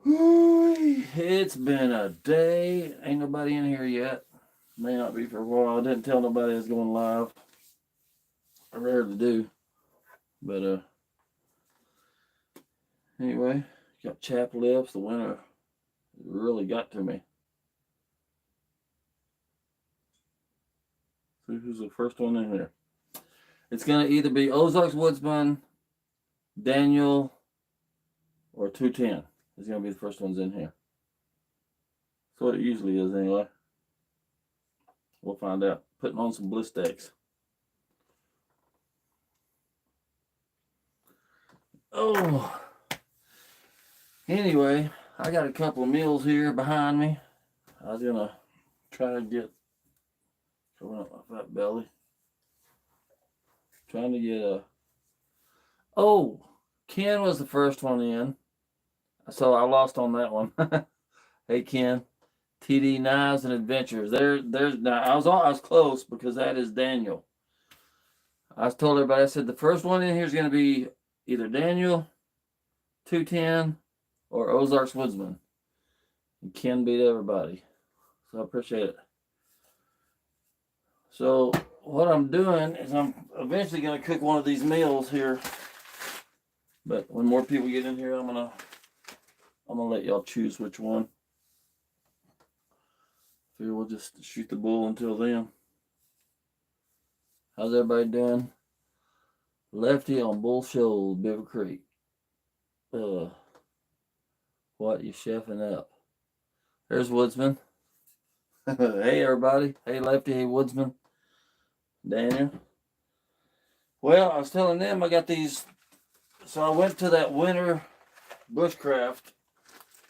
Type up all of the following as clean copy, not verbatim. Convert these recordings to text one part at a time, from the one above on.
It's been a day. Ain't nobody in here yet. May not be for a while. I didn't tell nobody I was going live. I rarely do. But anyway, got chapped lips. The winter really got to me. See who's the first one in here. It's gonna either be Ozarks Woodsman, Daniel, or 210. It's gonna be the first ones in here. That's what it usually is anyway. We'll find out. Putting on some bliss decks. Oh. Anyway, I got a couple of meals here behind me. I was gonna try to get covering up my fat belly. Trying to get a. Oh, Ken was the first one in, so I lost on that one. Hey Ken, TD Knives and Adventures. There's now. I was close because that is Daniel. I told everybody. I said the first one in here is gonna be either Daniel, 210, or Ozarks Woodsman. And Ken beat everybody, so I appreciate it. So what I'm doing is I'm eventually gonna cook one of these meals here. But when more people get in here, I'm gonna let y'all choose which one. Figure we'll just shoot the bull until then. How's everybody doing? Lefty on Bull Shoals, Beaver Creek. What you chefing up? There's Woodsman. Hey everybody. Hey Lefty. Hey Woodsman. Daniel. Well, I was telling them I got these. So I went to that winter bushcraft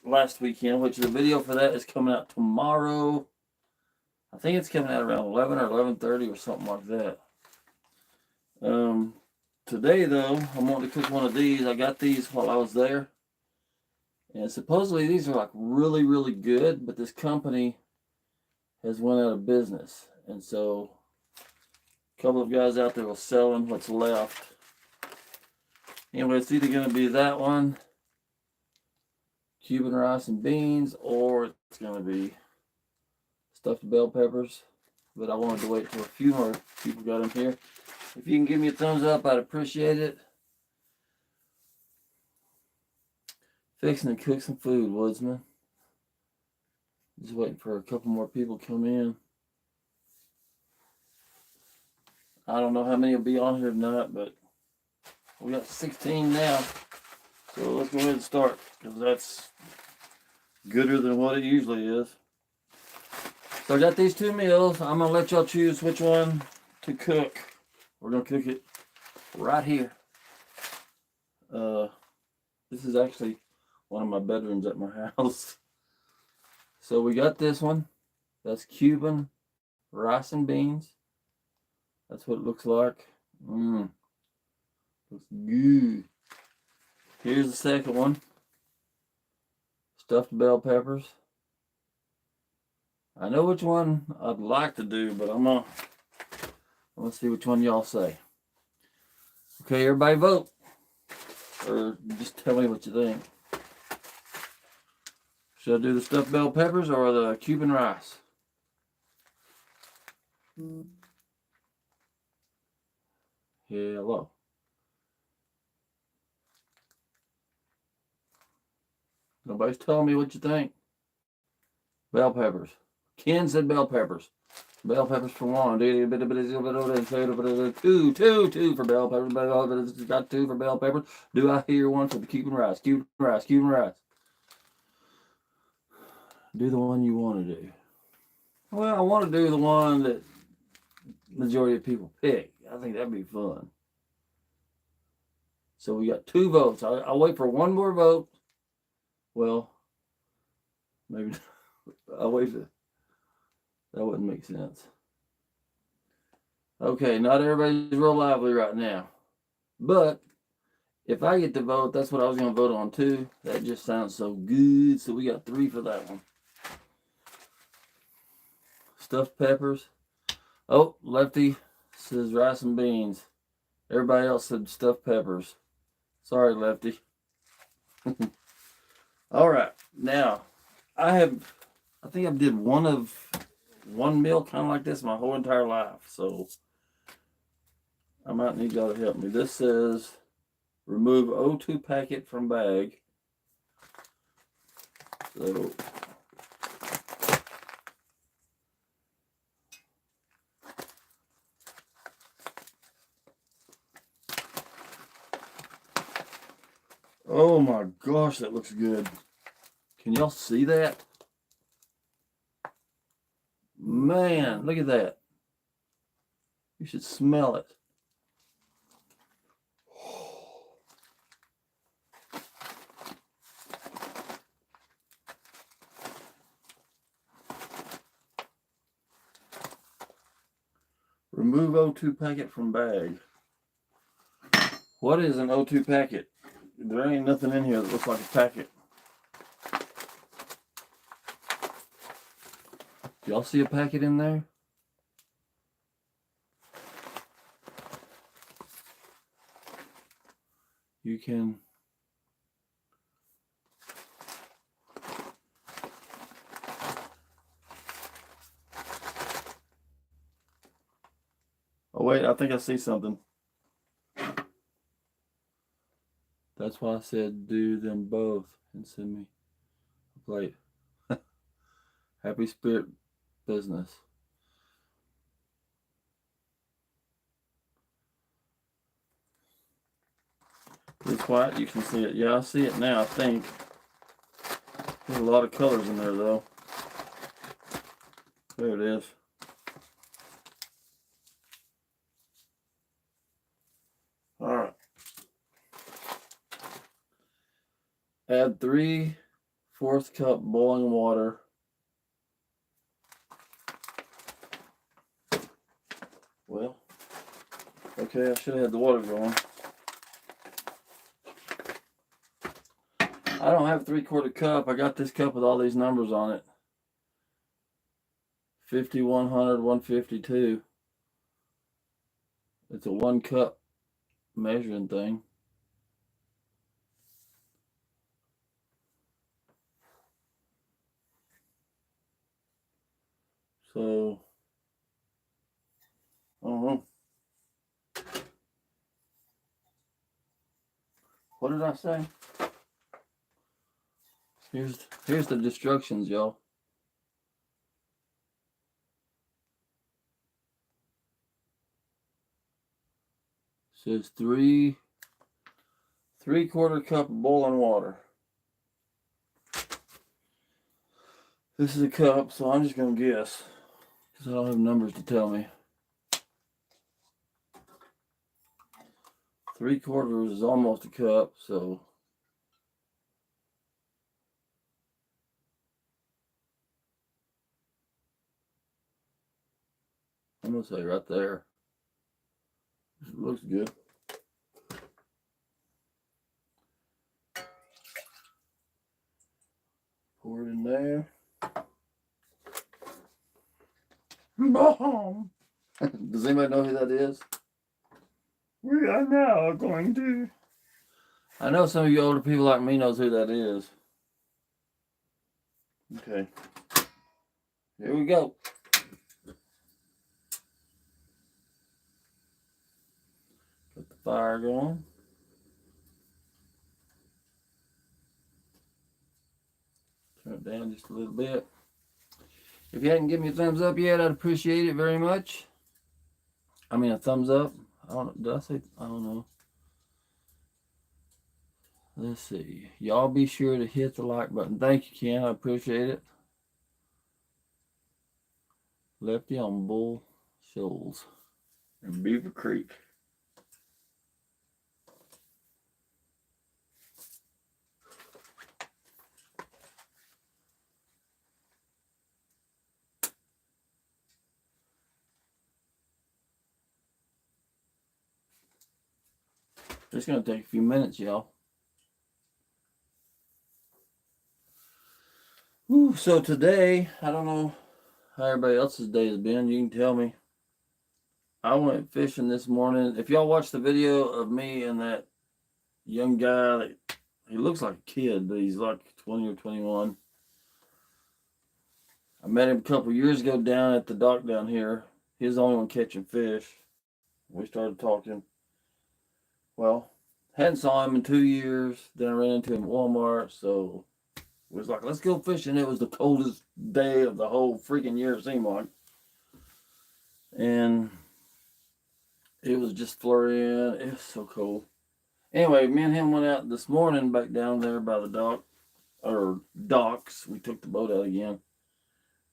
last weekend, which the video for that is coming out tomorrow. I think it's coming out around 11 or 11:30 or something like that. Today though, I'm wanting to cook one of these. I got these while I was there, and supposedly these are like really, really good. But this company has went out of business, and so a couple of guys out there will selling what's left. Anyway, it's either going to be that one, Cuban rice and beans, or it's going to be stuffed bell peppers. But I wanted to wait till a few more people got in here. If you can give me a thumbs up, I'd appreciate it. Fixing to cook some food, Woodsman. Just waiting for a couple more people to come in. I don't know how many will be on here tonight, but we got 16 now. So let's go ahead and start, because that's gooder than what it usually is. So I got these two meals. I'm going to let y'all choose which one to cook. We're going to cook it right here. This is actually one of my bedrooms at my house. So we got this one. That's Cuban rice and beans. That's what it looks like. Looks good. Here's the second one. Stuffed bell peppers. I know which one I'd like to do, but I'm gonna see which one y'all say. Okay, everybody vote. Or just tell me what you think. Should I do the stuffed bell peppers or the Cuban rice? Hello. Nobody's telling me what you think. Bell peppers. Ken said bell peppers. Bell peppers for one. Two for bell peppers. Got two for bell peppers. Do I hear one for the Cuban rice? Cuban rice. Cuban rice. Do the one you want to do. Well, I want to do the one that majority of people pick. I think that'd be fun. So we got 2 votes. I'll wait for one more vote. Well, maybe I'll wait for that. Wouldn't make sense. Okay, not everybody's real lively right now. But if I get to vote, that's what I was going to vote on too. That just sounds so good. So we got 3 for that one. Stuffed peppers. Oh, Lefty says rice and beans. Everybody else said stuffed peppers. Sorry, Lefty. All right. Now, I think I did one meal kind of like this my whole entire life. So I might need y'all to help me. This says remove O2 packet from bag. So oh my gosh, that looks good. Can y'all see that? Man, look at that. You should smell it. Remove O2 packet from bag. What is an O2 packet? There ain't nothing in here that looks like a packet. Y'all see a packet in there? You can oh wait, I think I see something. That's why I said do them both and send me a plate. Happy Spirit Business. It's white, you can see it. Yeah, I see it now, I think. There's a lot of colors in there though. There it is. Alright. Add 3/4 cup boiling water. Well, okay, I should have had the water going. I don't have 3/4 cup. I got this cup with all these numbers on it. 50, 100, 152. It's a 1 cup measuring thing. So, I don't know. What did I say? Here's the instructions, y'all. It says 3/4 cup of boiling water. This is a cup, so I'm just gonna guess because I don't have numbers to tell me. 3/4 is almost a cup, so I'm gonna say right there. It looks good. Pour it in there. Boom! Does anybody know who that is? We are now going to. I know some of you older people like me knows who that is. Okay. Here we go. Put the fire going. Turn it down just a little bit. If you hadn't given me a thumbs up yet, I'd appreciate it very much. I mean a thumbs up. I don't know. Did I say? I don't know. Let's see. Y'all be sure to hit the like button. Thank you, Ken. I appreciate it. Lefty on Bull Shoals in Beaver Creek. It's going to take a few minutes, y'all. So today, I don't know how everybody else's day has been. You can tell me. I went fishing this morning. If y'all watched the video of me and that young guy that he looks like a kid, but he's like 20 or 21. I met him a couple years ago down at the dock down here. He was the only one catching fish. We started talking. Well, hadn't saw him in 2 years. Then I ran into him at Walmart, so it was like, let's go fishing. It was the coldest day of the whole freaking year, it seemed like. And it was just flurrying. It was so cold. Anyway, me and him went out this morning back down there by the dock, or docks. We took the boat out again,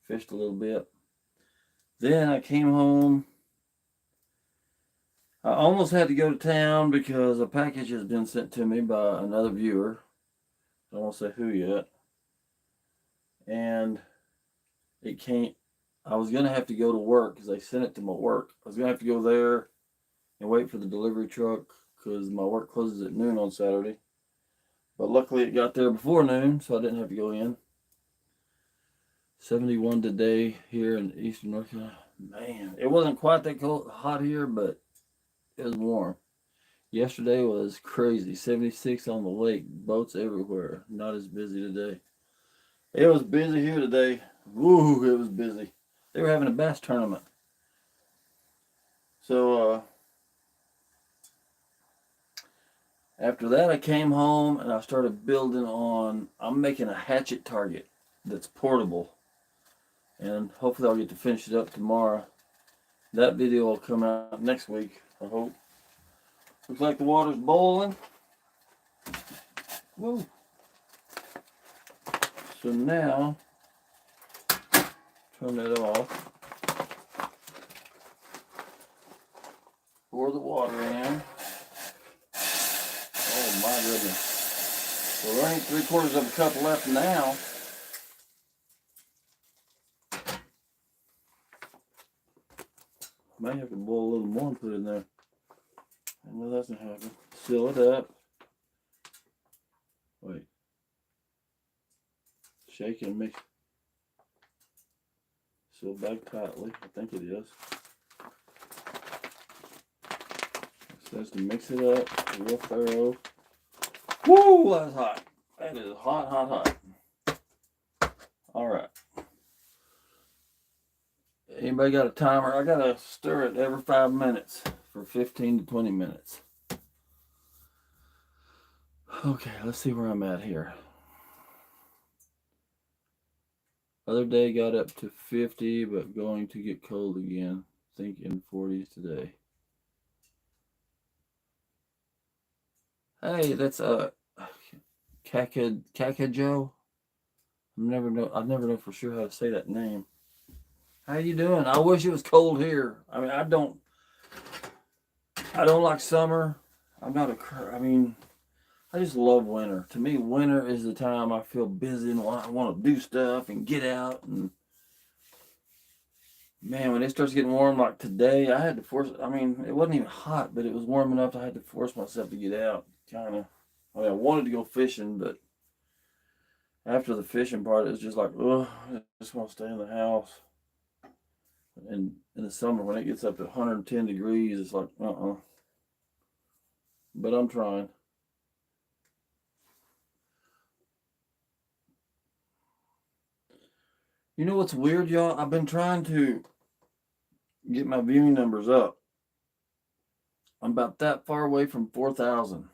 fished a little bit. Then I came home. I almost had to go to town because a package has been sent to me by another viewer. I won't say who yet. And it can't. I was going to have to go to work because they sent it to my work. I was going to have to go there and wait for the delivery truck because my work closes at noon on Saturday. But luckily it got there before noon, so I didn't have to go in. 71 today here in Eastern North Carolina. Man, it wasn't quite that cold, hot here, but it was warm. Yesterday was crazy. 76 on the lake. Boats everywhere. Not as busy today. It was busy here today. Woo, it was busy. They were having a bass tournament. So, after that, I came home and I started building on. I'm making a hatchet target that's portable. And hopefully I'll get to finish it up tomorrow. That video will come out next week, I hope. Looks like the water's boiling. Whoa. So now, turn that off. Pour the water in. Oh my goodness. So there ain't 3/4 of a cup left now. May have to boil a little more and put it in there. I know that's not happening. Seal it up. Wait. Shake and mix. Seal back tightly. I think it is. It says to mix it up real thorough. Woo! That's hot. That is hot, hot, hot. Alright. Anybody got a timer? I gotta stir it every 5 minutes for 15 to 20 minutes. Okay, let's see where I'm at here. Other day got up to 50, but going to get cold again. Think in 40s today. Hey, that's Kakajo. I never know for sure how to say that name. How you doing? I wish it was cold here. I mean, I don't like summer. I just love winter. To me, winter is the time I feel busy and I want to do stuff and get out. And man, when it starts getting warm like today, I had to force. I mean, it wasn't even hot, but it was warm enough I had to force myself to get out. I wanted to go fishing, but after the fishing part, it was just like, oh, I just want to stay in the house. And in the summer, when it gets up to 110 degrees, it's like, But I'm trying. You know what's weird, y'all? I've been trying to get my viewing numbers up. I'm about that far away from 4,000.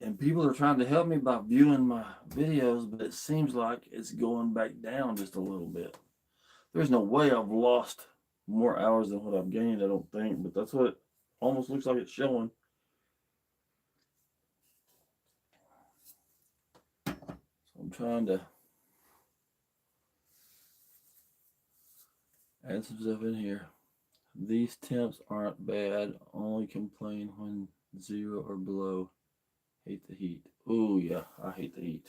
And people are trying to help me by viewing my videos, but it seems like it's going back down just a little bit. There's no way I've lost more hours than what I've gained, I don't think, but that's what it almost looks like it's showing. So I'm trying to add some stuff in here. These temps aren't bad, only complain when 0 or below. Hate the heat. Oh yeah, I hate the heat.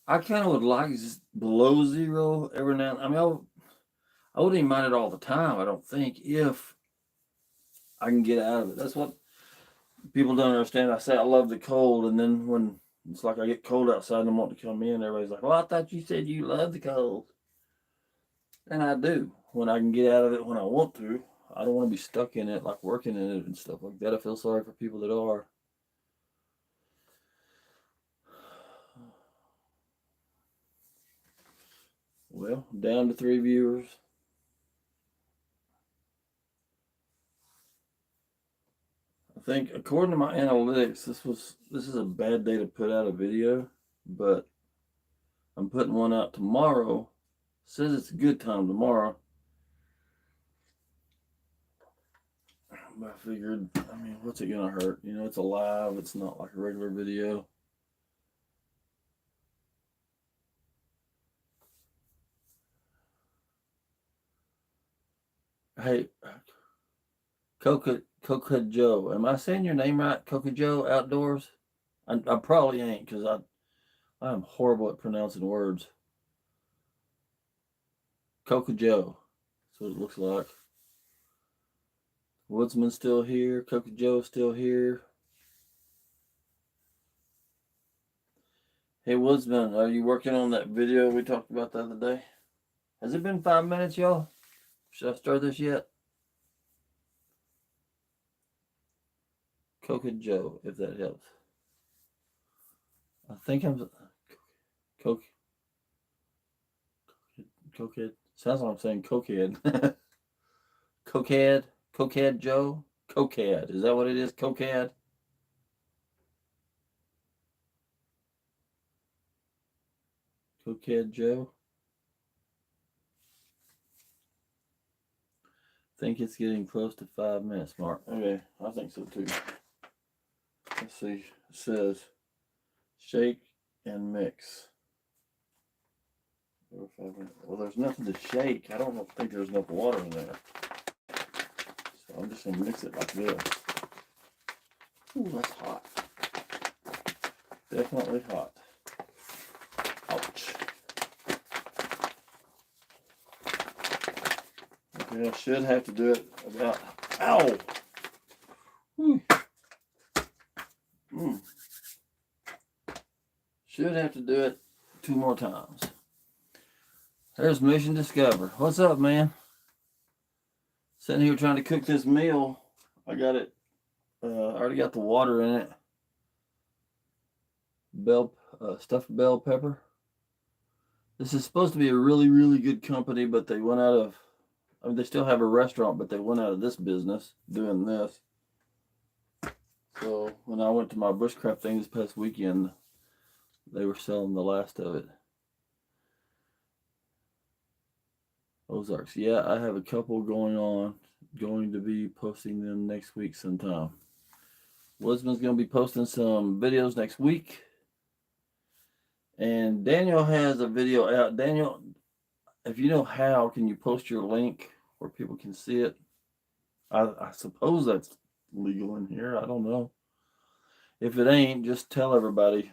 I kind of would like just below 0 every now and then. I mean, I wouldn't even mind it all the time, I don't think, if I can get out of it. That's what people don't understand. I say I love the cold, and then when it's like I get cold outside and I want to come in, everybody's like, well, I thought you said you love the cold. And I do, when I can get out of it when I want to. I don't want to be stuck in it, like working in it and stuff like that. I feel sorry for people that are. Well, down to 3 viewers. I think according to my analytics, this is a bad day to put out a video, but I'm putting one out tomorrow. Says it's a good time tomorrow. But I figured, I mean, what's it gonna hurt? You know, it's a live, it's not like a regular video. Hey, Coca Joe. Am I saying your name right? Coca Joe Outdoors? I probably ain't because I'm horrible at pronouncing words. Coca Joe. That's what it looks like. Woodsman's still here. Coca Joe's still here. Hey Woodsman, are you working on that video we talked about the other day? Has it been 5 minutes, y'all? Should I start this yet? Coca Joe, if that helps. I think I'm Coke. Cokehead. Sounds like I'm saying cokehead. Cokehead Joe? Cokehead. Is that what it is? Cokehead? Cokehead Joe? Think it's getting close to 5 minutes, Mark. Okay, I think so too. Let's see. It says shake and mix. Well, there's nothing to shake. I don't think there's enough water in there. So I'm just going to mix it like this. Ooh, that's hot. Definitely hot. Ouch. Okay, I should have to do it about... Ow! Should have to do it 2 more times. There's Mission Discover. What's up, man? Sitting here trying to cook this meal. I got it. I already got the water in it. Stuffed bell pepper. This is supposed to be a really, really good company, but they went out of... I mean, they still have a restaurant, but they went out of this business doing this. So when I went to my bushcraft thing this past weekend, they were selling the last of it. Ozarks. Yeah, I have a couple going on. Going to be posting them next week sometime. Woodsman's going to be posting some videos next week. And Daniel has a video out. Daniel, if you know how, can you post your link where people can see it? I suppose that's legal in here. I don't know. If it ain't, just tell everybody.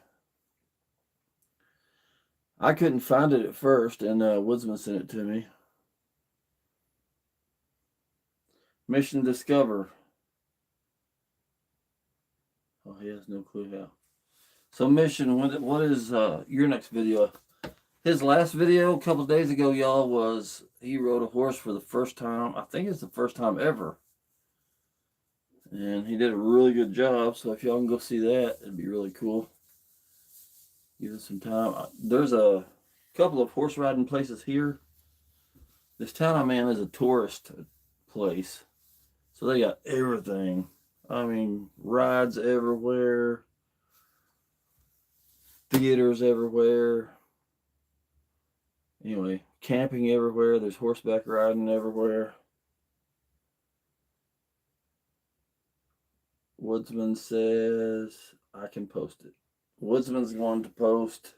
I couldn't find it at first, and Woodsman sent it to me. Mission Discover. Oh, he has no clue how. So Mission, what is your next video? His last video a couple days ago, y'all, was he rode a horse for the first time. I think it's the first time ever. And he did a really good job. So if y'all can go see that, it'd be really cool. Give us some time. There's a couple of horse riding places here. This town I'm in is a tourist place. So they got everything. I mean, rides everywhere. Theaters everywhere. Anyway, camping everywhere. There's horseback riding everywhere. Woodsman says I can post it. Woodsman's going to post.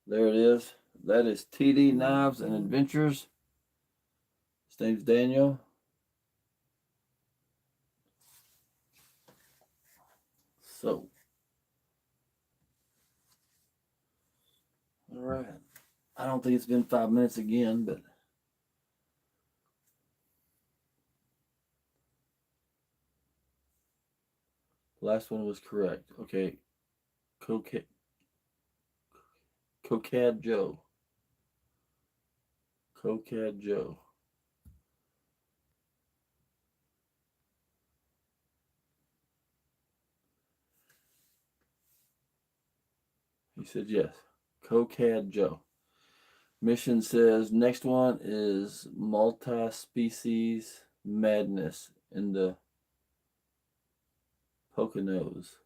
There it is. That is TD Knives and Adventures. His name's Daniel. So, all right. I don't think it's been 5 minutes again, but the last one was correct. Okay. Cocad Joe. Cocad Joe. He said yes. Cocad Joe. Mission says next one is multi-species madness in the Poconos.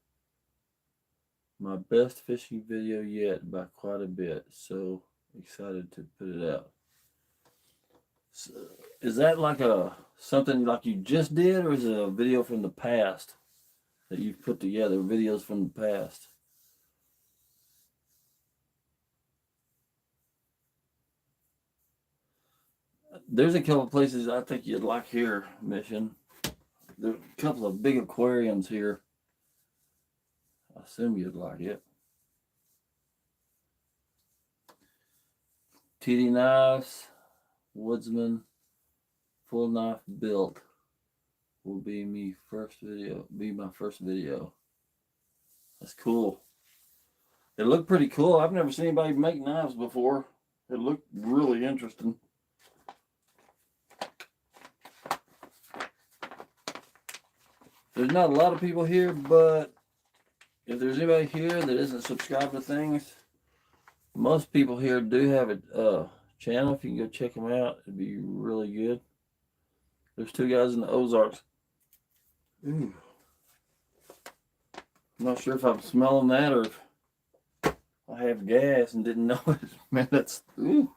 My best fishing video yet by quite a bit. So excited to put it out. So, is that like a something like you just did, or is it a video from the past that you've put together? Videos from the past. There's a couple places I think you'd like here, Mission. There's a couple of big aquariums here. I assume you'd like it. TD Knives, Woodsman, Full Knife Built will be my first video. That's cool. It looked pretty cool. I've never seen anybody make knives before. It looked really interesting. There's not a lot of people here, but if there's anybody here that isn't subscribed to things, most people here do have a channel. If you can go check them out, it'd be really good. There's two guys in the Ozarks. Ooh. I'm not sure if I'm smelling that or if I have gas and didn't know it. Man, that's, ooh.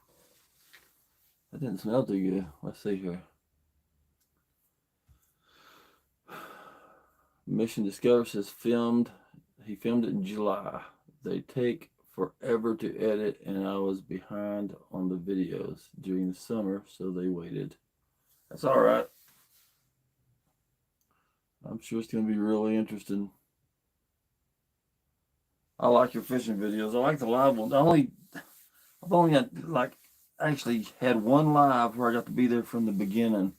That didn't smell too good. Let's see here. Mission Discover says he filmed it in July. They take forever to edit, and I was behind on the videos during the summer, so they waited. That's all right. I'm sure it's going to be really interesting. I like your fishing videos. I like the live ones. I've only got actually had one live where I got to be there from the beginning.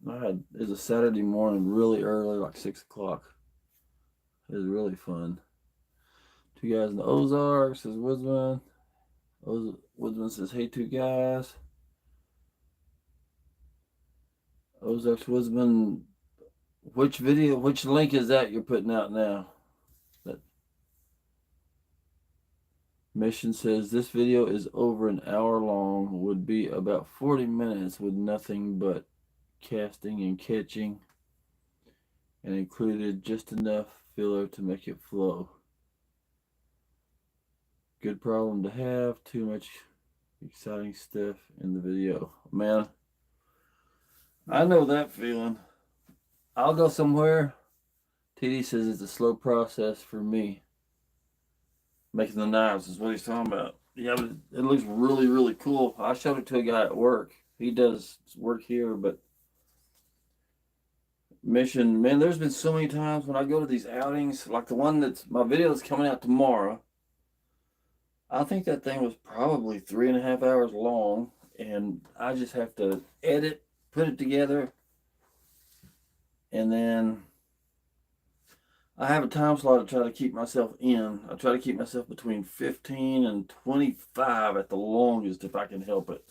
It was a Saturday morning, really early, like 6 o'clock. It was really fun. Two guys in the Ozarks, says Woodsman. Woodsman says, hey, two guys. Ozarks Woodsman, which link is that you're putting out now? That Mission says, this video is over an hour long, would be about 40 minutes with nothing but casting and catching, and included just enough filler to make it flow. Good problem to have. Too much exciting stuff in the video. Man, I know that feeling. I'll go somewhere. TD says it's a slow process for me. Making the knives is what he's talking about. Yeah, but it looks really, really cool. I showed it to a guy at work. He does work here, but Mission, man, there's been so many times when I go to these outings, like the one that's my video that's coming out tomorrow. I think that thing was probably 3.5 hours long, and I just have to edit, put it together, and then I have a time slot to try to keep myself in. I try to keep myself between 15 and 25 at the longest if I can help it.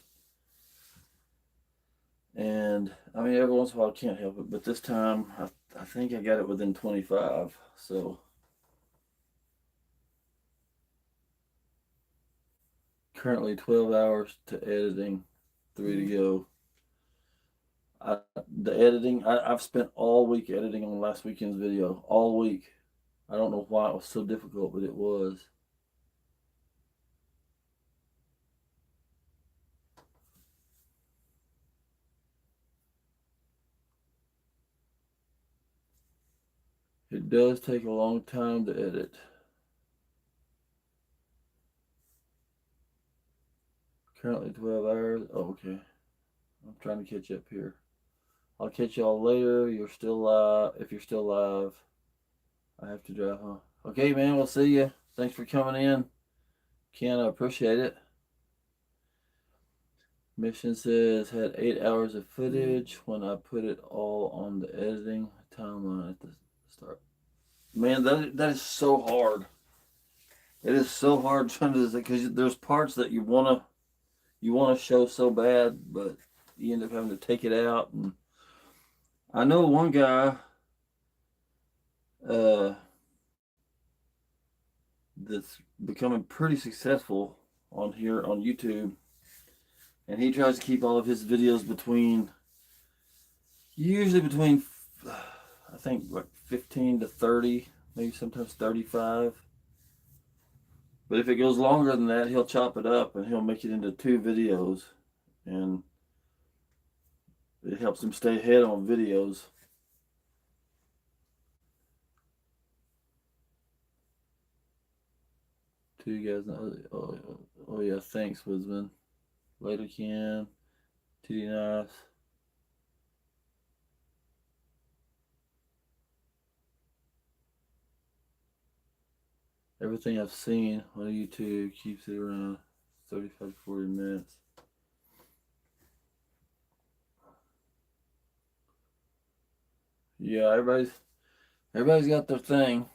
And I mean, every once in a while I can't help it, but this time I think I got it within 25. So currently 12 hours to editing, 3 to go. The editing, I've spent all week editing on last weekend's video, all week. I don't know why it was so difficult, but it was. It does take a long time to edit. Currently 12 hours. Oh, okay. I'm trying to catch up here. I'll catch y'all later. You're still live. If you're still live, I have to drive home. Okay, man. We'll see you. Thanks for coming in. Ken, I appreciate it. Mission says had 8 hours of footage when I put it all on the editing timeline at the start. Man, that is so hard. It is so hard trying to, because there's parts that you wanna show so bad, but you end up having to take it out. And I know one guy, that's becoming pretty successful on here on YouTube, and he tries to keep all of his videos usually between, I think like 15 to 30, maybe sometimes 35. But if it goes longer than that, he'll chop it up and he'll make it into 2 videos, and it helps him stay ahead on videos. Two guys. Oh yeah, thanks, Wisman. Later, Ken. TD Nice. Everything I've seen on YouTube keeps it around 35 to 40 minutes. Yeah, everybody's got their thing.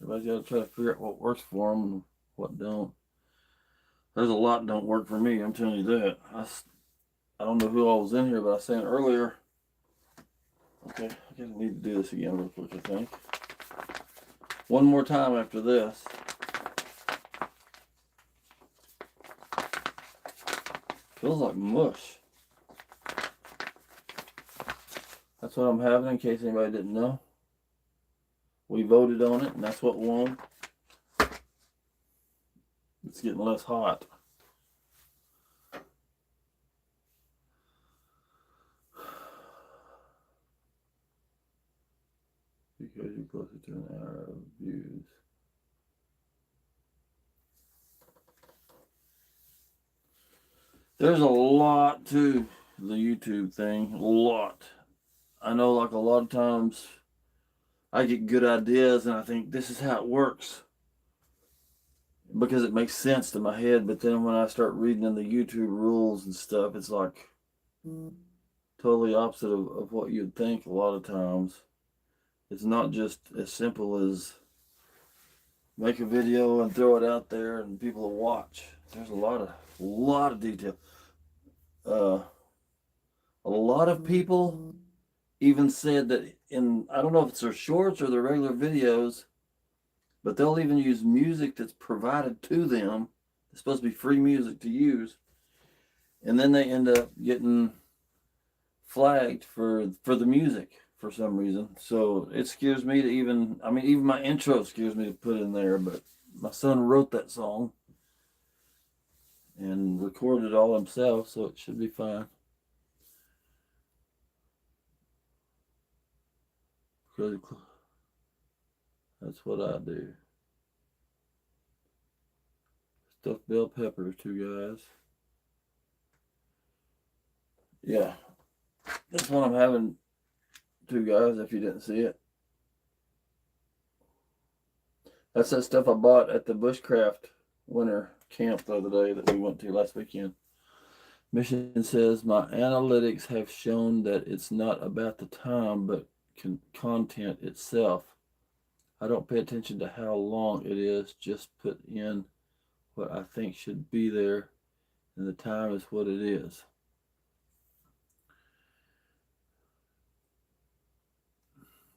Everybody's got to try to figure out what works for them and what don't. There's a lot don't work for me, I'm telling you that. I don't know who all was in here, but I was saying earlier. Okay, I guess I need to do this again real quick, I think. One more time after this. Feels like mush. That's what I'm having, in case anybody didn't know. We voted on it, and that's what won. It's getting less hot. Because you're closer to an hour of views. There's a lot to the YouTube thing. A lot. I know, like, a lot of times I get good ideas and I think this is how it works because it makes sense to my head. But then when I start reading in the YouTube rules and stuff, it's like totally opposite of what you'd think a lot of times. It's not just as simple as make a video and throw it out there and people will watch. There's a lot of detail. A lot of people even said that I don't know if it's their shorts or their regular videos, but they'll even use music that's provided to them. It's supposed to be free music to use, and then they end up getting flagged for the music for some reason. So it scares me to even my intro scares me to put in there, but my son wrote that song and recorded it all himself, so it should be fine. That's what I do. Stuffed bell peppers, 2 guys. Yeah, that's what I'm having, 2 guys, if you didn't see it. That's that stuff I bought at the bushcraft winter camp the other day that we went to last weekend. Mission says, my analytics have shown that it's not about the time, but content itself. I don't pay attention to how long it is, just put in what I think should be there, and the time is what it is.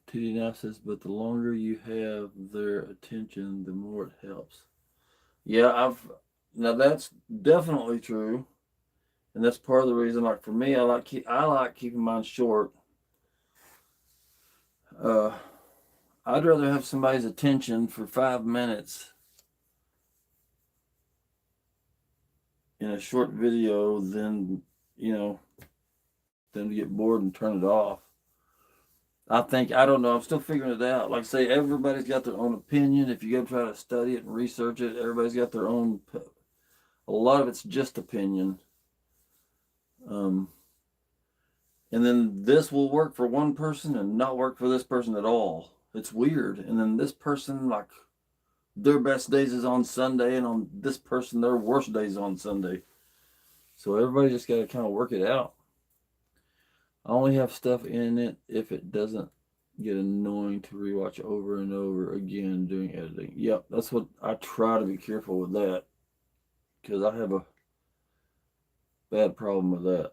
TD now says, but the longer you have their attention, the more it helps. Yeah, now that's definitely true, and that's part of the reason. Like for me, I like keeping mine short. I'd rather have somebody's attention for 5 minutes in a short video than them to get bored and turn it off. I don't know. I'm still figuring it out. Like I say, everybody's got their own opinion. If you go try to study it and research it, everybody's got their own. A lot of it's just opinion. And then this will work for one person and not work for this person at all. It's weird. And then this person, like, their best days is on Sunday, and on this person, their worst days on Sunday. So everybody just got to kind of work it out. I only have stuff in it if it doesn't get annoying to rewatch over and over again doing editing. Yep, that's what I try to be careful with that, because I have a bad problem with that.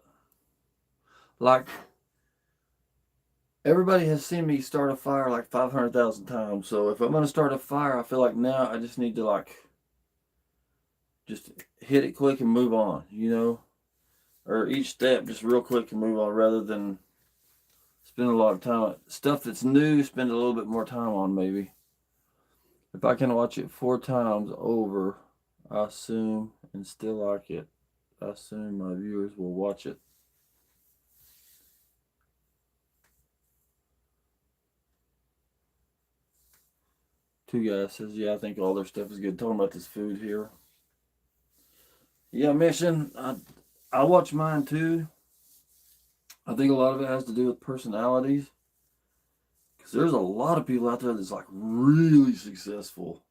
Like, Everybody has seen me start a fire like 500,000 times. So if I'm going to start a fire, I feel like now I just need to like just hit it quick and move on, you know? Or each step just real quick and move on rather than spend a lot of time on stuff that's new, spend a little bit more time on maybe. If I can watch it 4 times over, I assume, and still like it, I assume my viewers will watch it. Two guys says, yeah, I think all their stuff is good. Talking about this food here. Yeah, Mission, I watch mine too. I think a lot of it has to do with personalities. Because there's a lot of people out there that's like really successful.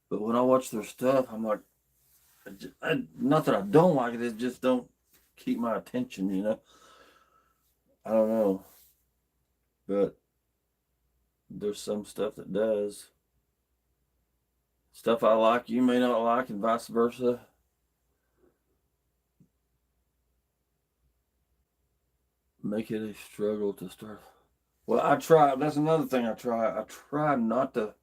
But when I watch their stuff, I'm like, not that I don't like it, it just don't keep my attention, you know? I don't know. But there's some stuff that does. Stuff I like, you may not like, and vice versa. Make it a struggle to start. Well, I try. That's another thing I try. I try not to.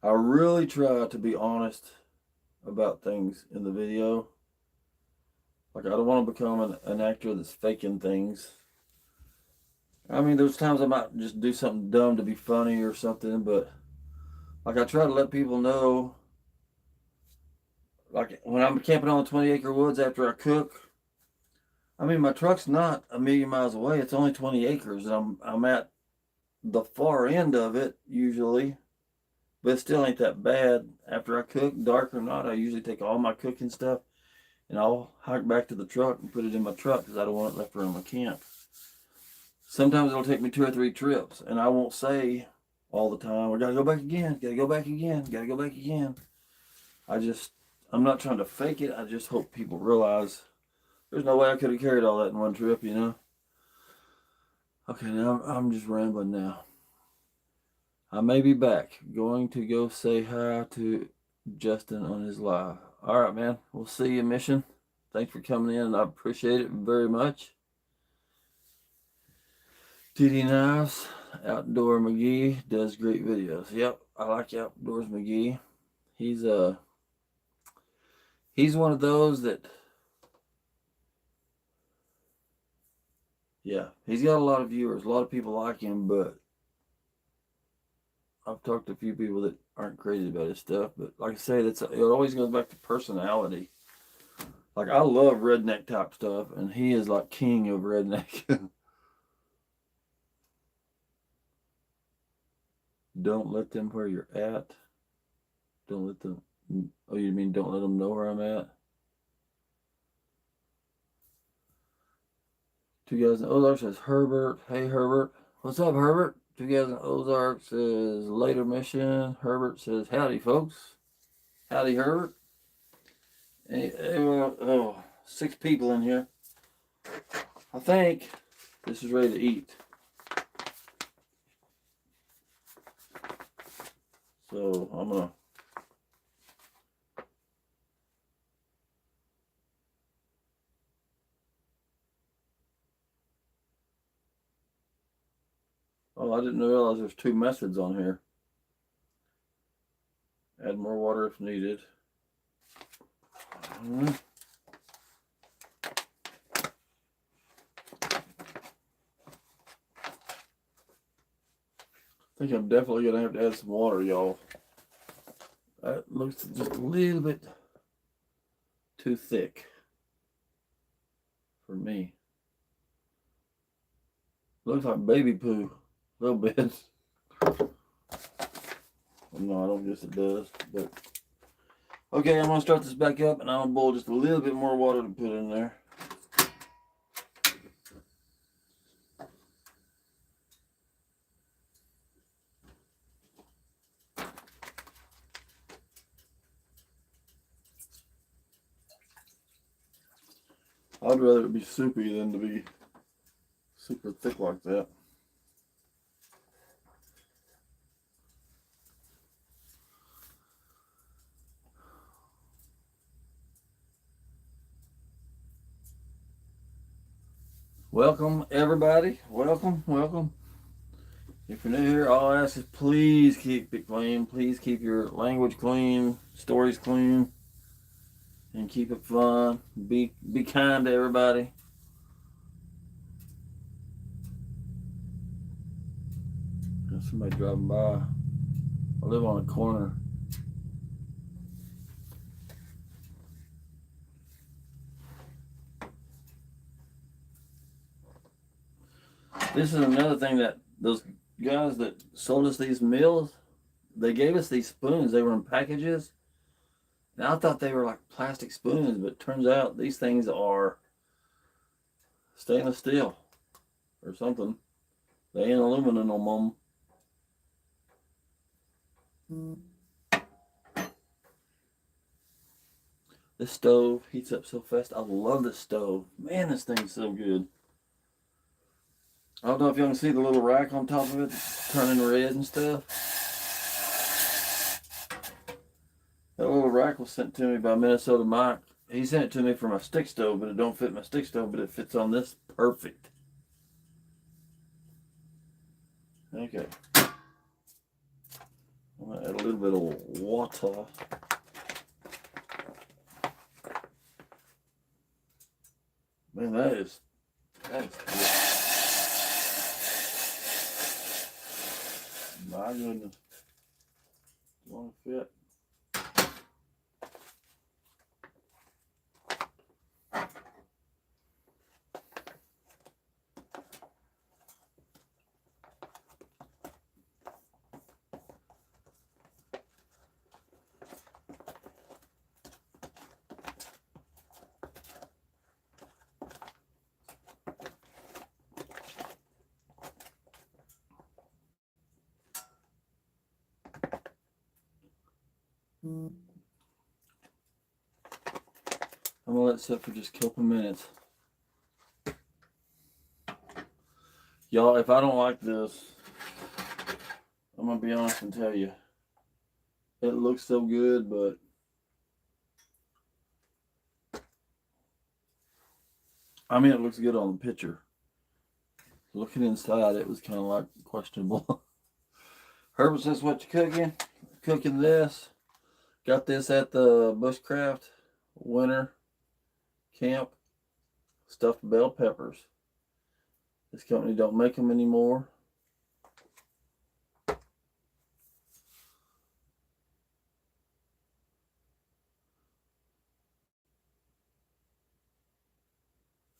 I really try to be honest about things in the video. Like, I don't want to become an actor that's faking things. I mean, there's times I might just do something dumb to be funny or something, but like, I try to let people know. Like, when I'm camping on the 20-acre woods after I cook, I mean, my truck's not a million miles away. It's only 20 acres, and I'm at the far end of it usually, but it still ain't that bad. After I cook, dark or not, I usually take all my cooking stuff and I'll hike back to the truck and put it in my truck because I don't want it left around my camp. Sometimes it'll take me 2 or 3 trips, and I won't say all the time, "We gotta go back again, gotta go back again, gotta go back again." I'm not trying to fake it. I just hope people realize there's no way I could have carried all that in one trip, you know? Okay, now I'm just rambling now. I may be back. Going to go say hi to Justin on his live. All right, man. We'll see you, Mission. Thanks for coming in. I appreciate it very much. TD Knives, Outdoor McGee, does great videos. Yep, I like Outdoors McGee. He's one of those that, yeah, he's got a lot of viewers. A lot of people like him, but I've talked to a few people that aren't crazy about his stuff. But like I say, it always goes back to personality. Like, I love redneck type stuff, and he is like king of redneck. Don't let them where you're at. Don't let them. Oh, you mean don't let them know where I'm at? 2 guys in Ozark says Herbert. Hey, Herbert. What's up, Herbert? 2 guys in Ozark says later mission. Herbert says howdy, folks. Howdy, Herbert. Hey, 6 people in here. I think this is ready to eat. So I'm gonna. Oh, I didn't realize there's 2 methods on here. Add more water if needed. I think I'm definitely gonna have to add some water, y'all. That looks just a little bit too thick for me. Looks like baby poo, a little bit. No, I don't guess it does, but okay, I'm gonna start this back up, and I'm gonna boil just a little bit more water to put in there. I'd rather it be soupy than to be super thick like that. Welcome, everybody. Welcome, welcome. If you're new here, all I ask is please keep it clean. Please keep your language clean, stories clean, and keep it fun. Be kind to everybody. There's somebody driving by. I live on a corner. This is another thing that those guys that sold us these meals, they gave us these spoons. They were in packages. And I thought they were like plastic spoons, but it turns out these things are stainless steel or something. They ain't aluminum no more. This stove heats up so fast. I love this stove. Man, this thing's so good. I don't know if y'all can see the little rack on top of it turning red and stuff. That little rack was sent to me by Minnesota Mike. He sent it to me for my stick stove, but it don't fit my stick stove, but it fits on this perfect. Okay. I'm gonna add a little bit of water. Man, that is good. My goodness. It's gonna fit. I'm gonna let it sit for just a couple minutes. Y'all, if I don't like this, I'm gonna be honest and tell you. It looks so good, but I mean, it looks good on the picture. Looking inside, it was kind of like questionable. Herbert says, "What you cooking?" Cooking this. Got this at the Bushcraft Winter Camp. Stuffed bell peppers. This company don't make them anymore.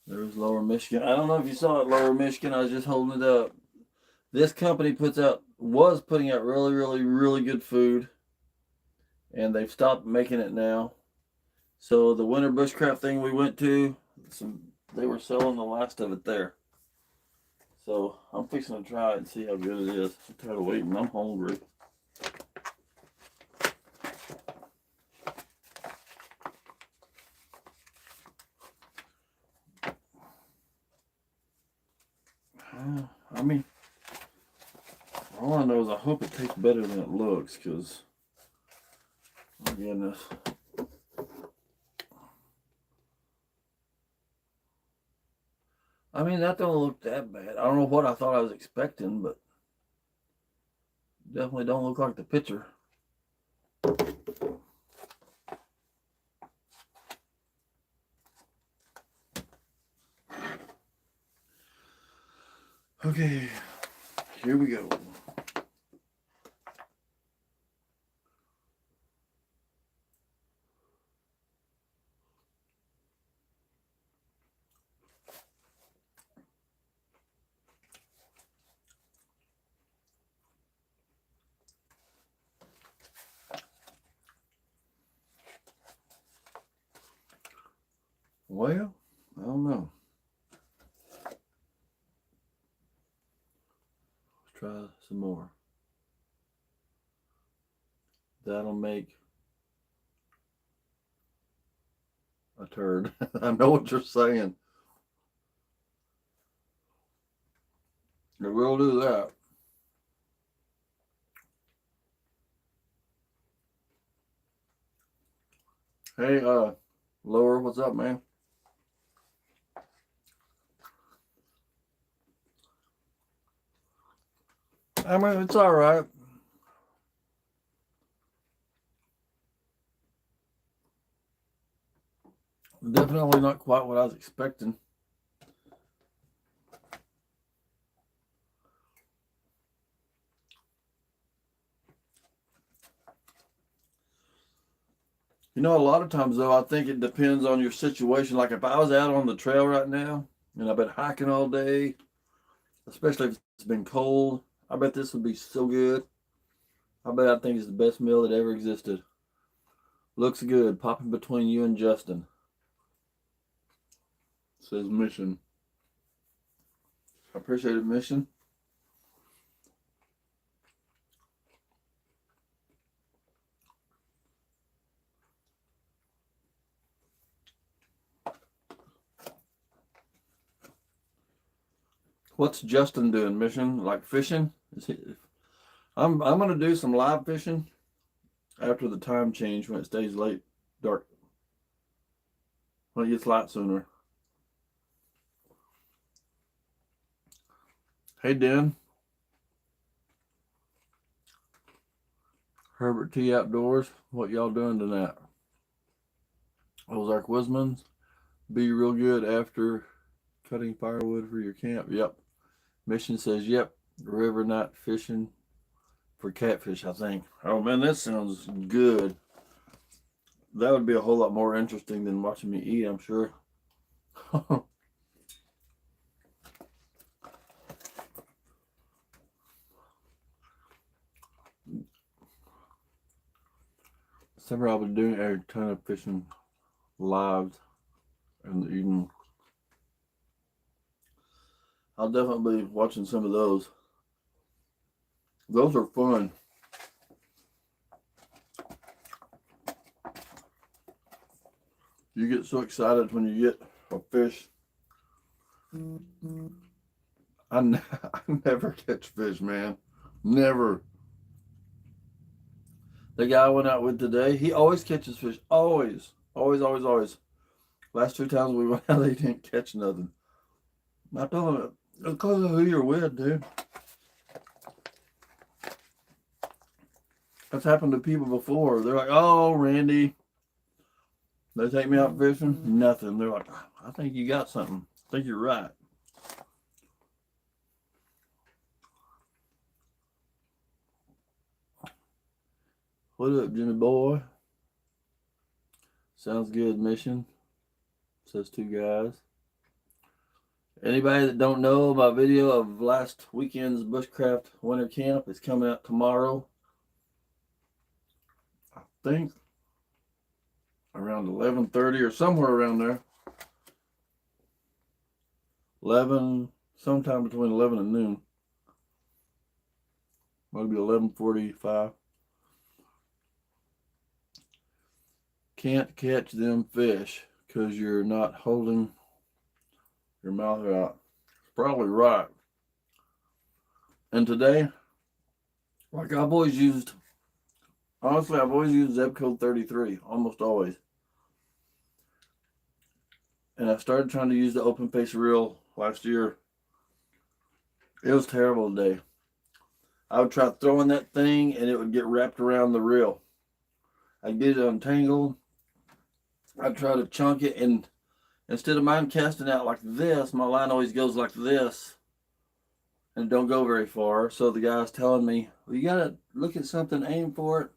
There's Lower Michigan. I don't know if you saw it, Lower Michigan. I was just holding it up. This company was putting out really, really, really good food, and they've stopped making it now. So the winter bushcraft thing we went to, they were selling the last of it there. So I'm fixing to try it and see how good it is. I'm tired of waiting. I'm hungry. I mean, all I know is I hope it tastes better than it looks, because, oh goodness. I mean, that don't look that bad. I don't know what I thought I was expecting, but definitely don't look like the picture. Okay, here we go. Well, I don't know. Let's try some more. That'll make a turd. I know what you're saying. It will do that. Hey, Lower, what's up, man? I mean, it's all right. Definitely not quite what I was expecting. You know, a lot of times though, I think it depends on your situation. Like if I was out on the trail right now and I've been hiking all day, especially if it's been cold, I bet this would be so good. I think it's the best meal that ever existed. Looks good, popping between you and Justin. Says Mission. I appreciate it, Mission. What's Justin doing, Mission? Like fishing? I'm gonna do some live fishing after the time change when it stays late, dark. When it gets light sooner. Hey, Dan. Herbert T. Outdoors. What y'all doing tonight? Ozark Wisman's. Be real good after cutting firewood for your camp. Yep. Mission says, yep. River night fishing for catfish, I think. Oh, man, that sounds good. That would be a whole lot more interesting than watching me eat, I'm sure. Summer I'll be doing a ton of fishing live in the evening. I'll definitely be watching some of those. Those are fun. You get so excited when you get a fish. I never catch fish, man. Never. The guy I went out with today, he always catches fish. Always. Always, always, always. Last 2 times we went out, he didn't catch nothing. I told him, it's because of who you're with, dude. That's happened to people before. They're like, oh, Randy. They take me out fishing. Nothing. They're like, I think you got something. I think you're right. What up, Jimmy boy? Sounds good, Mission. Says 2 guys. Anybody that don't know, my video of last weekend's bushcraft winter camp is coming out tomorrow. I think around 11:30 or somewhere around there. 11, sometime between 11 and noon. Might be 11:45. Can't catch them fish because you're not holding your mouth out. Probably right. And today, like I've always used, honestly, I've always used Zebco 33, almost always. And I started trying to use the open face reel last year. It was terrible today. I would try throwing that thing and it would get wrapped around the reel. I'd get it untangled. I'd try to chunk it, and instead of mine casting out like this, my line always goes like this and don't go very far. So the guy's telling me, well, you gotta look at something, aim for it.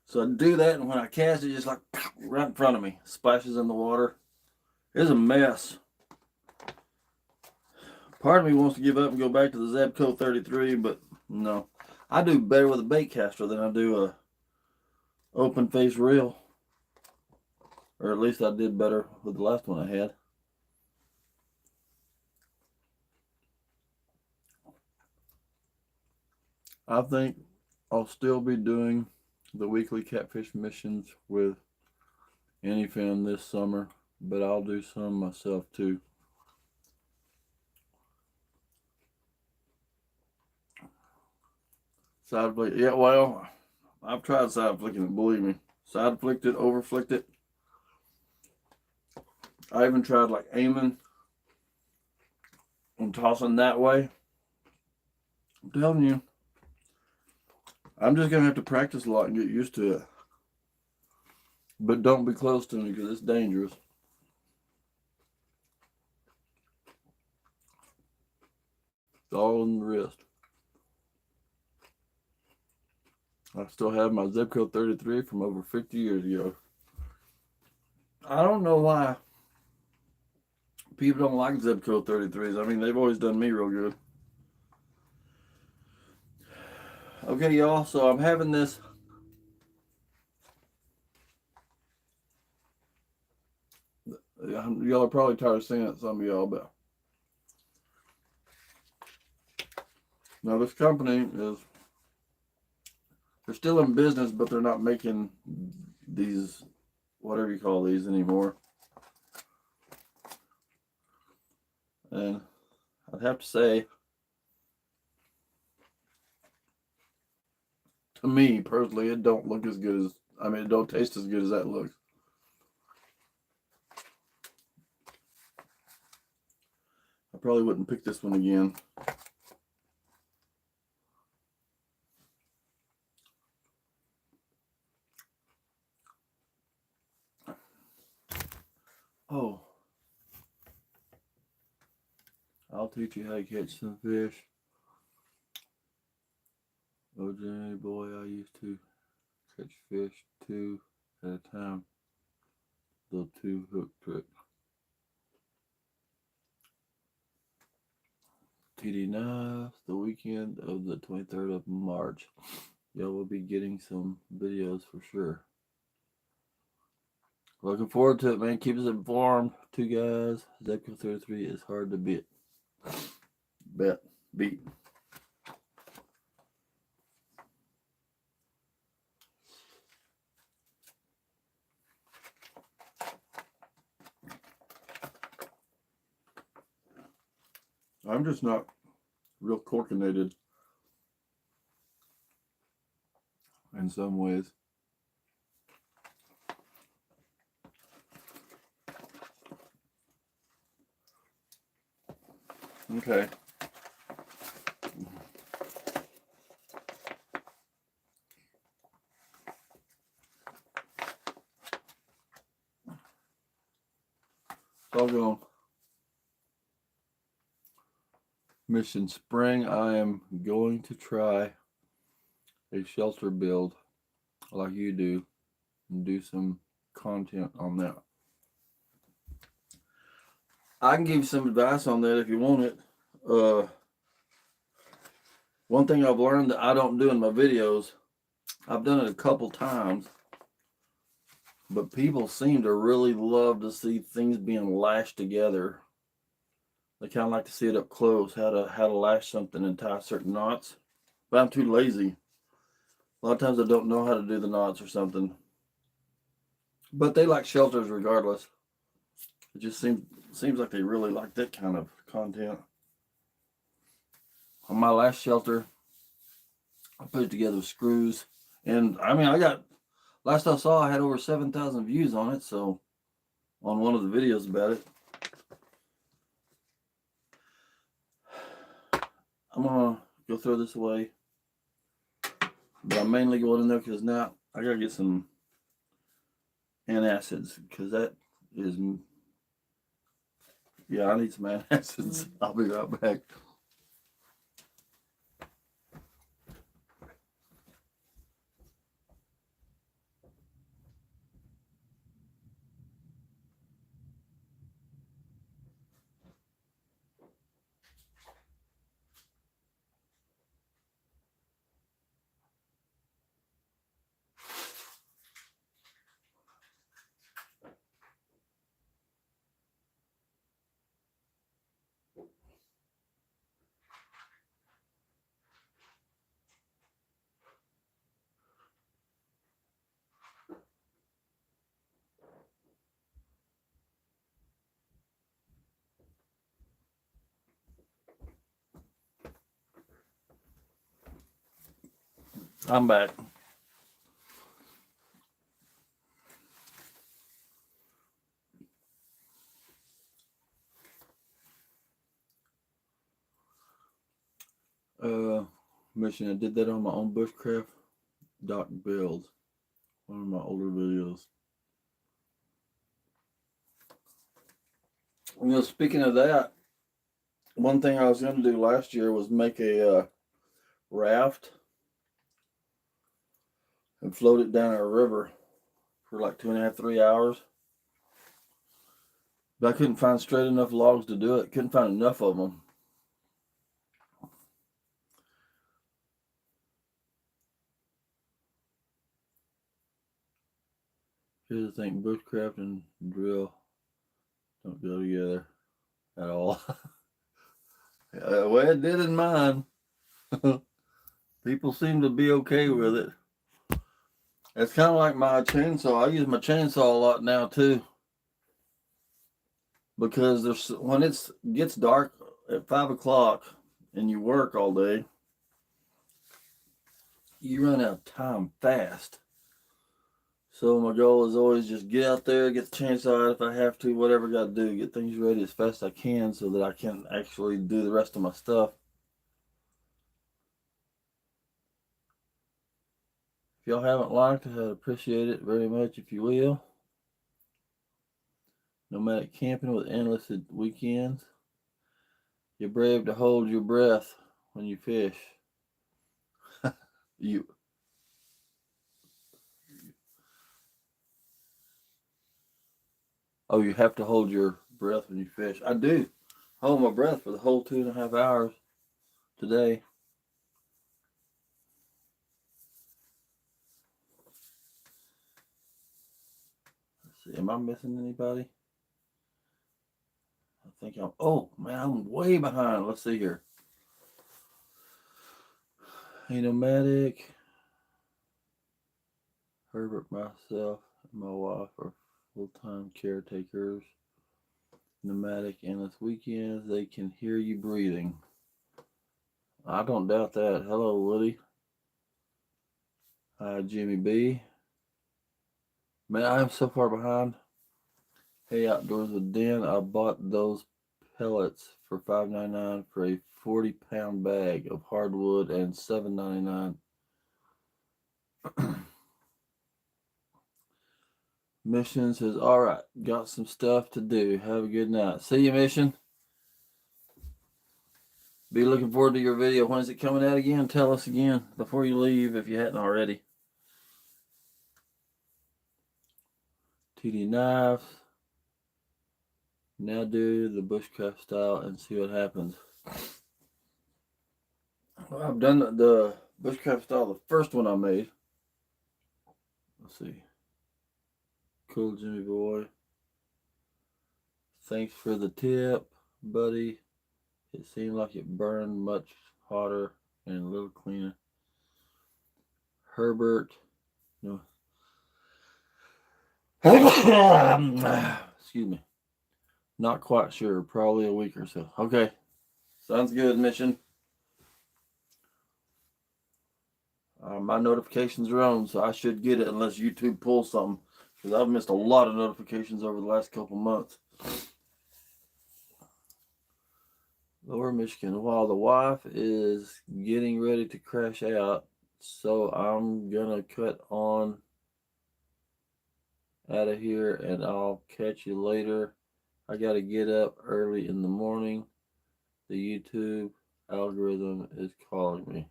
So I do that, and when I cast it, just like right in front of me, splashes in the water. It's a mess. Part of me wants to give up and go back to the Zebco 33, but no. I do better with a bait caster than I do a open face reel. Or at least I did better with the last one I had. I think I'll still be doing the weekly catfish missions with Anyfin this summer, but I'll do some myself too. Side flick, yeah, well, I've tried side flicking it, believe me. Side flicked it, over flicked it. I even tried like aiming and tossing that way. I'm telling you, I'm just gonna have to practice a lot and get used to it. But don't be close to me because it's dangerous. It's all in the wrist. I still have my zip code 33 from over 50 years ago. I don't know why people don't like zip code 33s. I mean, they've always done me real good. Okay, y'all, so I'm having this. Y'all are probably tired of seeing it, some of y'all, but now this company is, they're still in business, but they're not making these, whatever you call these anymore. And I'd have to say, to me personally, it don't look as good as, I mean, it don't taste as good as that looks. I probably wouldn't pick this one again. Oh, I'll teach you how to catch some fish. Oh, Jenny boy, I used to catch fish 2 at a time. The 2-hook trick. TD Knives, the weekend of the 23rd of March. Y'all will be getting some videos for sure. Looking forward to it, man. Keep us informed. 2 guys. Zepco 33 is hard to beat. Beat. I'm just not real coordinated in some ways. Okay. So I'll go. Mission Spring, I am going to try a shelter build like you do and do some content on that. I can give you some advice on that if you want it. One thing I've learned that I don't do in my videos, I've done it a couple times, but people seem to really love to see things being lashed together. They kind of like to see it up close, how to lash something and tie certain knots. But I'm too lazy. A lot of times I don't know how to do the knots or something. But they like shelters regardless. It just seems like they really like that kind of content. On my last shelter, I put it together with screws. And I mean, last I saw, I had over 7,000 views on it. So, on one of the videos about it. I'm going to go throw this away. But I'm mainly going in there because now I got to get some antacids. Because that is, yeah, I need some antacids. I'll be right back. I'm back. Mission, I did that on my own bushcraft Doc Builds, one of my older videos. Speaking of that, one thing I was going to do last year was make a raft and float it down a river for like 2.5, 3 hours. But I couldn't find straight enough logs to do it. Couldn't find enough of them. Here's the thing, bushcraft and drill don't go together at all. Well, it did in mine. People seem to be okay with it. It's kind of like my chainsaw. I use my chainsaw a lot now too, because when it gets dark at 5 o'clock and you work all day, you run out of time fast. So my goal is always just get out there, get the chainsaw out if I have to, whatever I got to do, get things ready as fast as I can so that I can actually do the rest of my stuff. If y'all haven't liked it, I'd appreciate it very much if you will. Nomadic camping with endless weekends. You're brave to hold your breath when you fish. you Oh, you have to hold your breath when you fish. I do. Hold my breath for the whole 2.5 hours today. Let's see, am I missing anybody? I think oh man, I'm way behind. Let's see here. Hey, Nomadic. Herbert, myself, and my wife are full-time caretakers. Nomadic endless weekends. They can hear you breathing. I don't doubt that. Hello, Woody. Hi, Jimmy B. Man, I am so far behind. Hey, Outdoors with Dan. I bought those pellets for $5.99 for a 40-pound bag of hardwood and $7.99. Mission says, all right, got some stuff to do. Have a good night. See you, Mission. Be looking forward to your video. When is it coming out again? Tell us again before you leave if you hadn't already. TD knives. Now do the bushcraft style and see what happens. Well, I've done the bushcraft style, the first one I made. Let's see. Cool, Jimmy boy. Thanks for the tip, buddy. It seemed like it burned much hotter and a little cleaner. Herbert. No. Excuse me. Not quite sure. Probably a week or so. Okay. Sounds good, Mission. My notifications are on, so I should get it unless YouTube pulls something. Because I've missed a lot of notifications over the last couple months. Lower Michigan. While the wife is getting ready to crash out, so I'm gonna cut on out of here and I'll catch you later. I gotta get up early in the morning. The YouTube algorithm is calling me.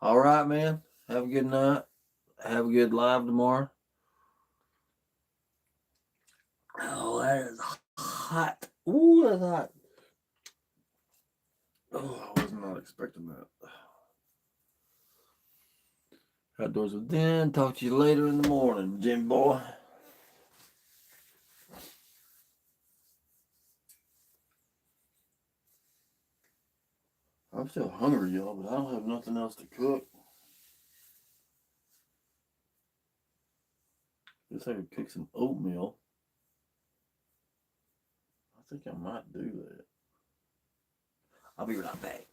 All right, man. Have a good night. Have a good live tomorrow. Oh, that is hot. Ooh, that's hot. Oh, I was not expecting that. Outdoors with Dan. Talk to you later in the morning, Jim boy. I'm still hungry, y'all, but I don't have nothing else to cook. Guess I could cook some oatmeal. I think I might do that. I'll be right back.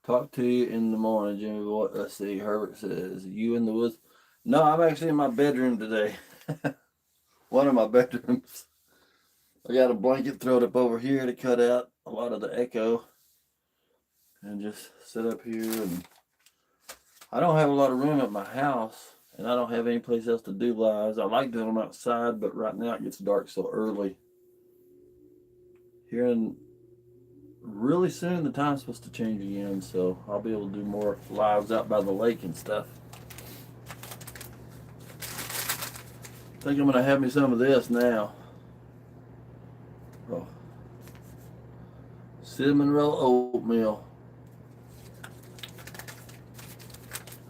Talk to you in the morning, Jimmy boy. Let's see. Herbert says, "You in the woods?" No, I'm actually in my bedroom today. One of my bedrooms. I got a blanket thrown up over here to cut out a lot of the echo, and just sit up here. And I don't have a lot of room at my house, and I don't have any place else to do lives. I like doing them outside, but right now it gets dark so early. Here in really soon, the time's supposed to change again, so I'll be able to do more lives out by the lake and stuff. I think I'm gonna have me some of this now. Oh, cinnamon roll oatmeal.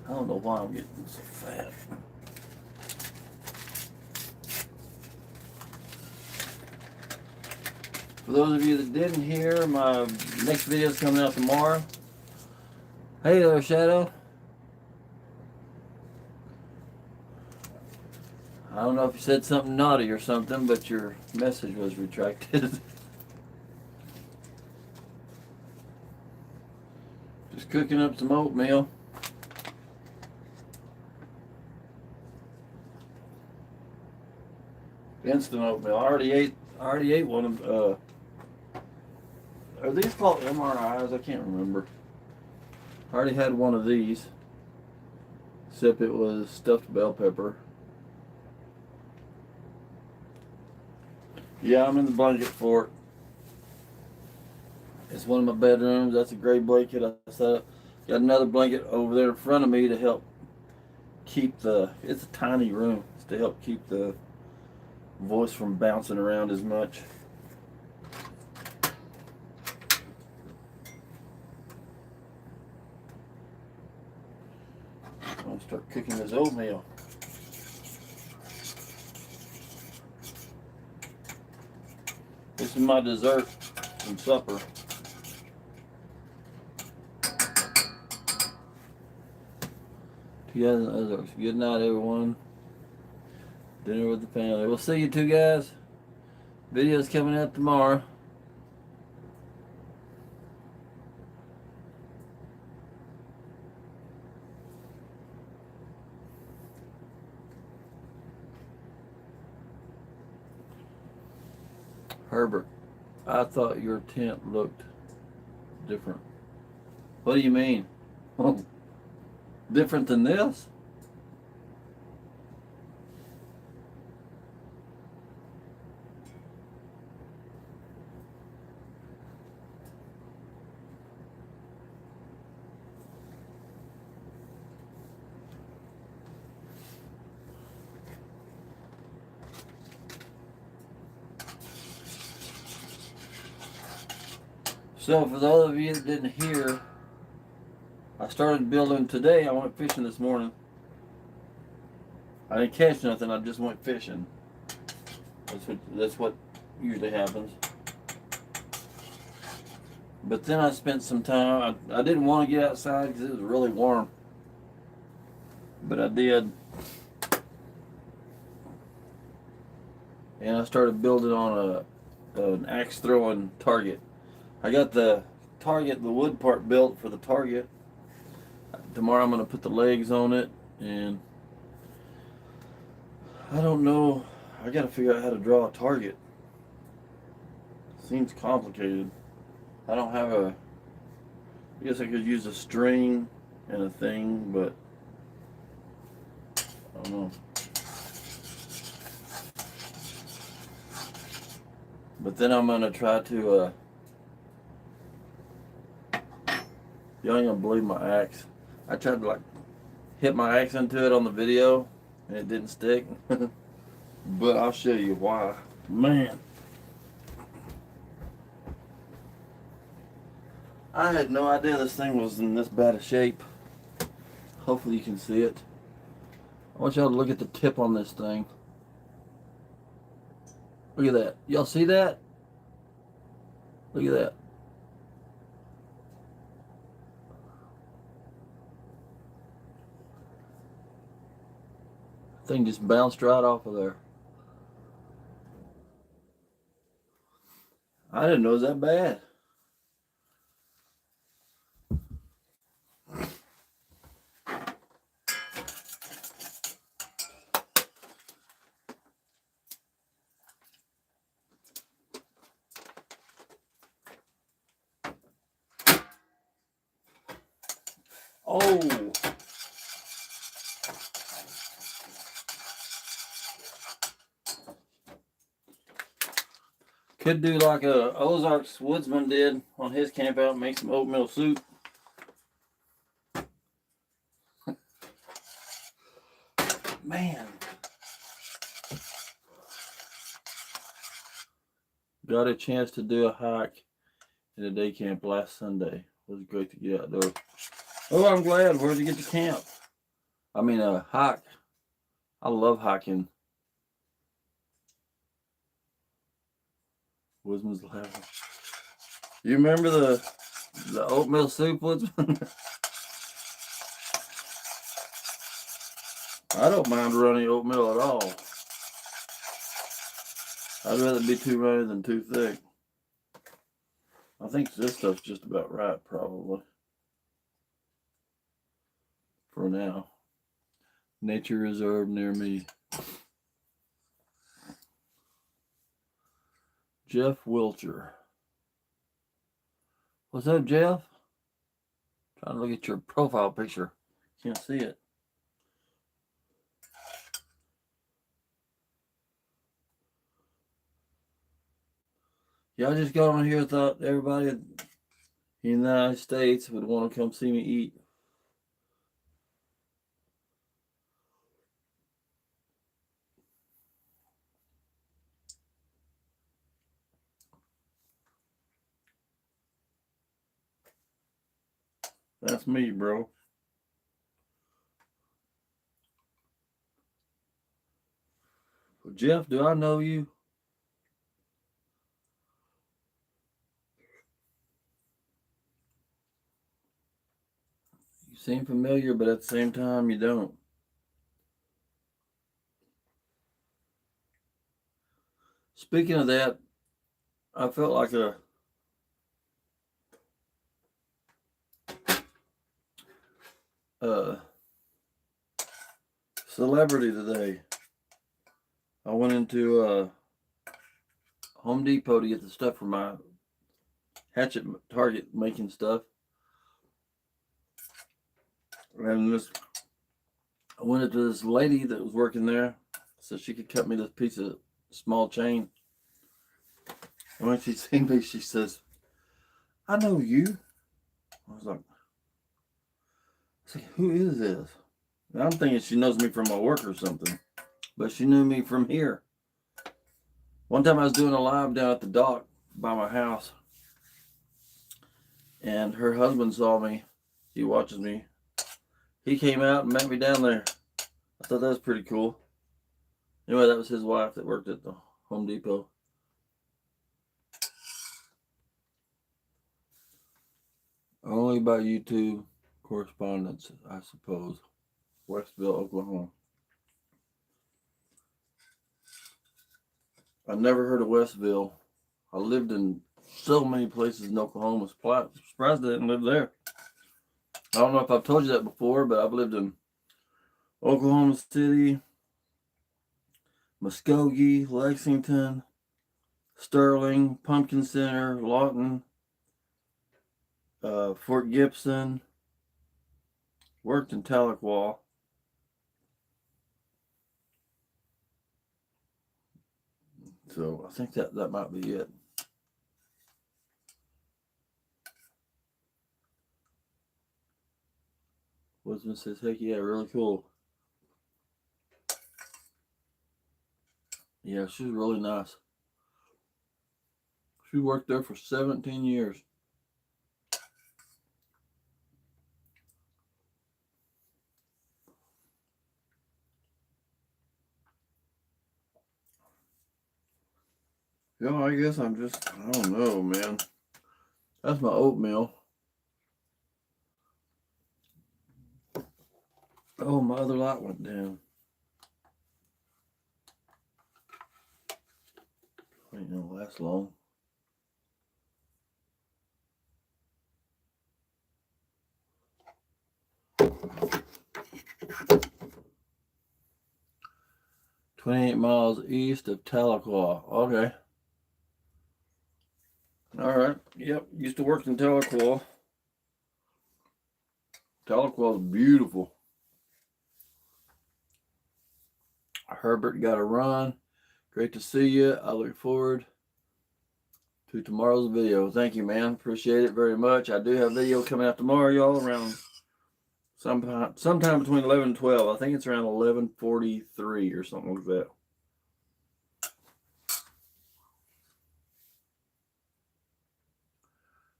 I don't know why I'm getting so fat. For those of you that didn't hear, my next video is coming out tomorrow. Hey there, Shadow. I don't know if you said something naughty or something, but your message was retracted. Just cooking up some oatmeal. Instant oatmeal. I already ate one of. Are these called MRIs? I can't remember. I already had one of these. Except it was stuffed bell pepper. Yeah, I'm in the blanket for it. It's one of my bedrooms. That's a gray blanket I set up. Got another blanket over there in front of me to help keep it's a tiny room. It's to help keep the voice from bouncing around as much. I'm gonna start cooking this oatmeal. This is my dessert and supper. Good night, everyone. Dinner with the family. We'll see you two guys. Video's coming out tomorrow. Herbert, I thought your tent looked different. What do you mean? Different than this? So for those of you that didn't hear, I started building today. I went fishing this morning. I didn't catch nothing. I just went fishing. That's what usually happens. But then I spent some time. I didn't want to get outside because it was really warm. But I did. And I started building on an axe throwing target. I got the wood part built for the target. Tomorrow I'm going to put the legs on it, and I don't know. I got to figure out how to draw a target. Seems complicated. I don't have I guess I could use a string and a thing, but I don't know. But then I'm going to try to y'all ain't gonna believe my axe. I tried to hit my axe into it on the video and it didn't stick. But I'll show you why. Man, I had no idea this thing was in this bad a shape. Hopefully you can see it. I want y'all to look at the tip on this thing. Look at that. Y'all see that? Look at that. Thing just bounced right off of there. I didn't know it was that bad. Could do like a Ozarks woodsman did on his camp out, make some oatmeal soup. Man. Got a chance to do a hike at a day camp last Sunday. It was great to get outdoors. Oh, I'm glad. Where'd you get to camp? I mean, hike. I love hiking. Woodsman's laughing. You remember the oatmeal soup, Woodsman? I don't mind runny oatmeal at all. I'd rather be too runny than too thick. I think this stuff's just about right, probably. For now. Nature reserve near me. Jeff Wilcher. What's up, Jeff? Trying to look at your profile picture. Can't see it. Yeah, I just got on here and thought everybody in the United States would want to come see me eat. That's me, bro. Well, Jeff, do I know you? You seem familiar, but at the same time, you don't. Speaking of that, I felt like a celebrity today. I went into Home Depot to get the stuff for my hatchet target making stuff. And I went into this lady that was working there, so she could cut me this piece of small chain. And when she seen me, she says, "I know you." I was like, "Who is this?" And I'm thinking she knows me from my work or something, but she knew me from here. One time I was doing a live down at the dock by my house, and her husband saw me. He watches me. He came out and met me down there. I thought that was pretty cool. Anyway, that was his wife that worked at the Home Depot. Only by YouTube correspondence, I suppose. Westville, Oklahoma. I never heard of Westville. I lived in so many places in Oklahoma. Surprised I didn't live there. I don't know if I've told you that before, but I've lived in Oklahoma City, Muskogee, Lexington, Sterling, Pumpkin Center, Lawton, Fort Gibson, worked in Tahlequah. So I think that might be it. Wisdom says, heck yeah, really cool. Yeah, she's really nice. She worked there for 17 years. Yeah, I guess I don't know, man. That's my oatmeal. Oh, my other light went down. Ain't gonna last long. "28 miles east of Tahlequah." Okay. All right. Yep. Used to work in Tahlequah. Tahlequah is beautiful. Herbert got a run. Great to see you. I look forward to tomorrow's video. Thank you, man. Appreciate it very much. I do have a video coming out tomorrow, y'all, around sometime between 11 and 12. I think it's around 11:43 or something like that.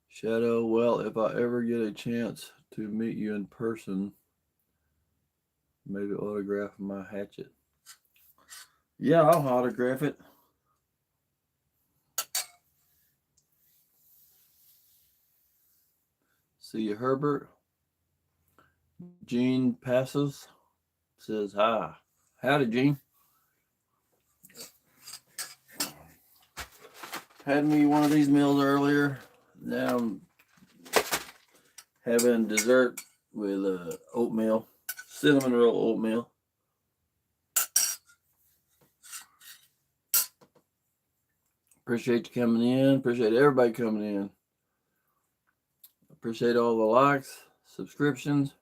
Shadow, well, if I ever get a chance to meet you in person, maybe autograph my hatchet. Yeah, I'll autograph it. See you, Herbert. Gene passes. Says hi. Howdy, Gene. Had me one of these meals earlier. Now I'm having dessert with oatmeal, cinnamon roll oatmeal. Appreciate you coming in. Appreciate everybody coming in. Appreciate all the likes, subscriptions.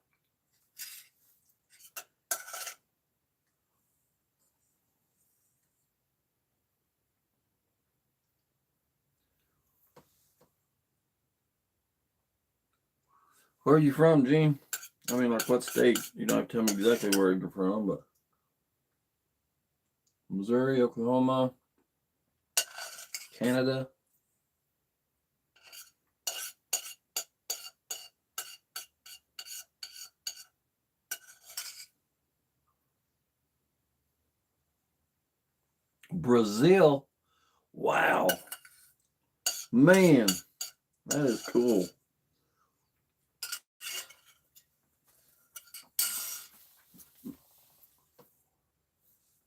Where are you from, Gene? I mean, like what state? You don't have to tell me exactly where you're from, but Missouri, Oklahoma, Canada. Brazil. Wow. Man, that is cool.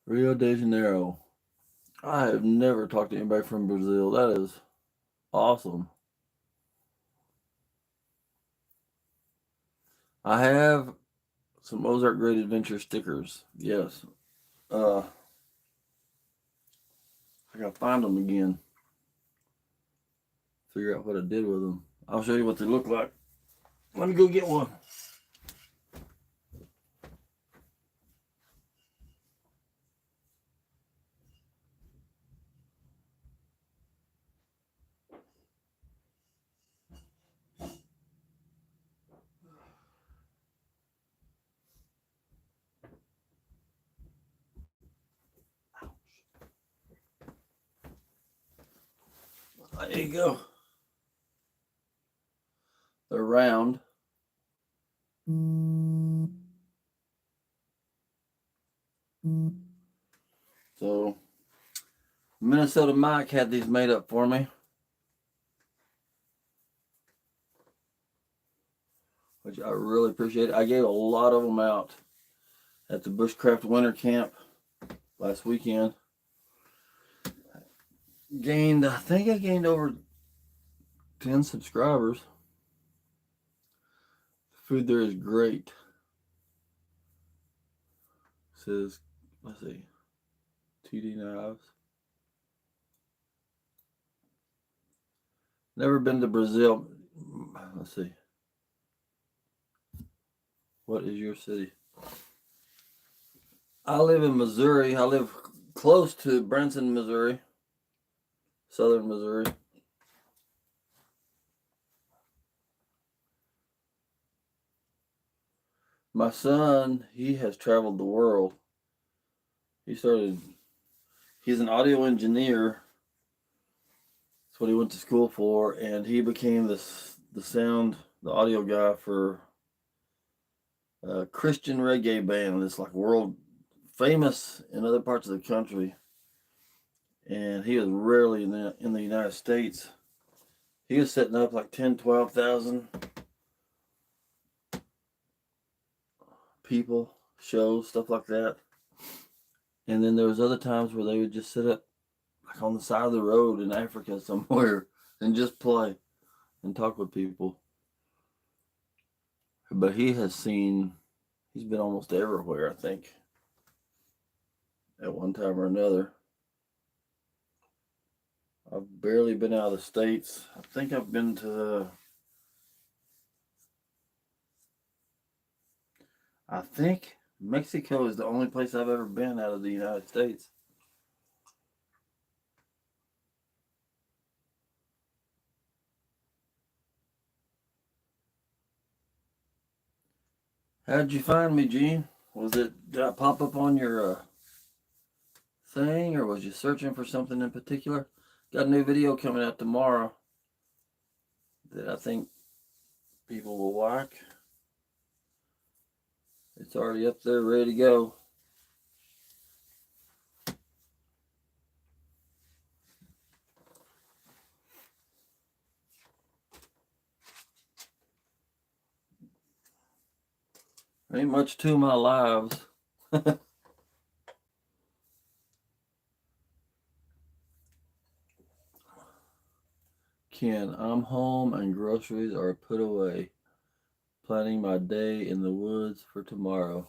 Rio de Janeiro. I have never talked to anybody from Brazil. That is awesome. I have some Ozark Great Adventure stickers. Yes. I gotta find them again. Figure out what I did with them. I'll show you what they look like. Let me go get one. There you go. They're round. So, Minnesota Mike had these made up for me, which I really appreciate. I gave a lot of them out at the Bushcraft Winter Camp last weekend. I think I gained over 10 subscribers. The food there is great. It says, let's see, TD Knives. Never been to Brazil. Let's see. What is your city? I live in Missouri. I live close to Branson, Missouri. Southern Missouri. My son, he has traveled the world. He's an audio engineer. That's what he went to school for, and he became the audio guy for a Christian reggae band that's like world famous in other parts of the country. And he was rarely in the United States. He was setting up like 10, 12,000 people, shows, stuff like that. And then there was other times where they would just sit up like on the side of the road in Africa somewhere and just play and talk with people. But he's been almost everywhere, I think, at one time or another. I've barely been out of the States. I think I've been to, I think Mexico is the only place I've ever been out of the United States. How'd you find me, Gene? Did I pop up on your thing, or was you searching for something in particular? Got a new video coming out tomorrow that I think people will like. It's already up there, ready to go. Ain't much to my lives. Ken, I'm home and groceries are put away. Planning my day in the woods for tomorrow.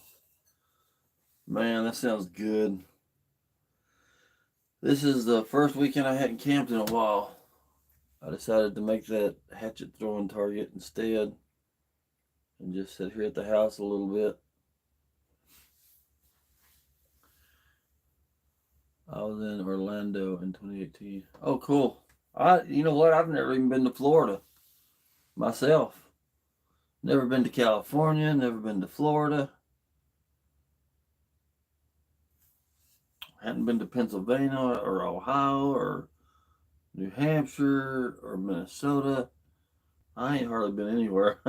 Man, that sounds good. This is the first weekend I hadn't camped in a while. I decided to make that hatchet throwing target instead and just sit here at the house a little bit. I was in Orlando in 2018. Oh, cool. You know what? I've never even been to Florida myself. Never been to California, never been to Florida. Hadn't been to Pennsylvania or Ohio or New Hampshire or Minnesota. I ain't hardly been anywhere.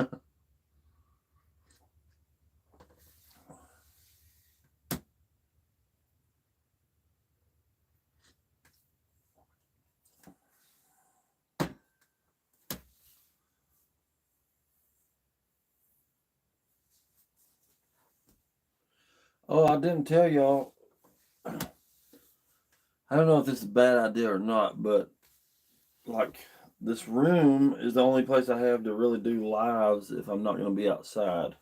Oh, I didn't tell y'all. I don't know if this is a bad idea or not, but like this room is the only place I have to really do lives if I'm not going to be outside.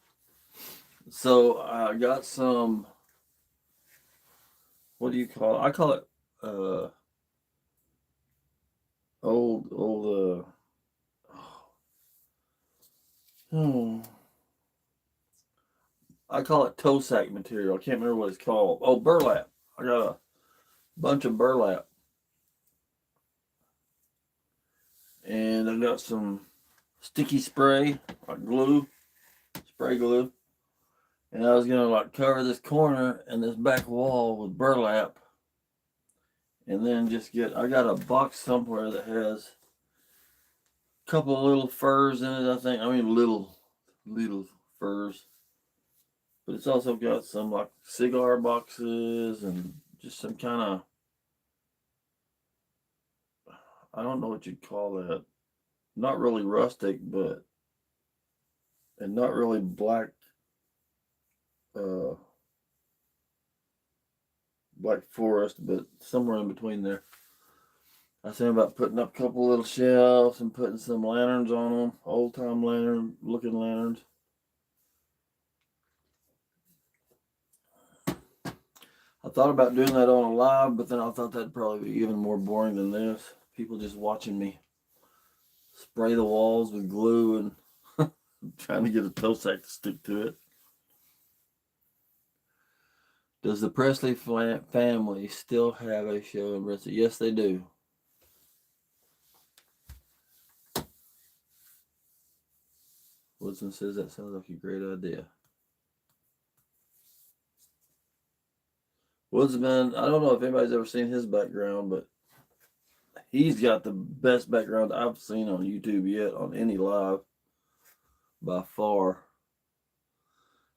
So I got some. What do you call it? I call it uh, old. Hmm. I call it toe sack material. I can't remember what it's called. Oh, burlap. I got a bunch of burlap, and I got some sticky spray, like glue, spray glue, and I was gonna like cover this corner and this back wall with burlap, and then just get. I got a box somewhere that has a couple of little furs in it. I think. I mean, little furs, but it's also got some like cigar boxes and just some kind of. I don't know what you'd call that. Not really rustic, but and not really black uh black forest, but somewhere in between there. I was thinking about putting up a couple little shelves and putting some lanterns on them, old time lantern looking lanterns. I thought about doing that on a live, but then I thought that'd probably be even more boring than this. People just watching me spray the walls with glue and trying to get a toe sack to stick to it. Does the Presley family still have a show in Bristol? Yes, they do. Woodson says that sounds like a great idea. Woodsman, I don't know if anybody's ever seen his background, but he's got the best background I've seen on YouTube yet on any live by far.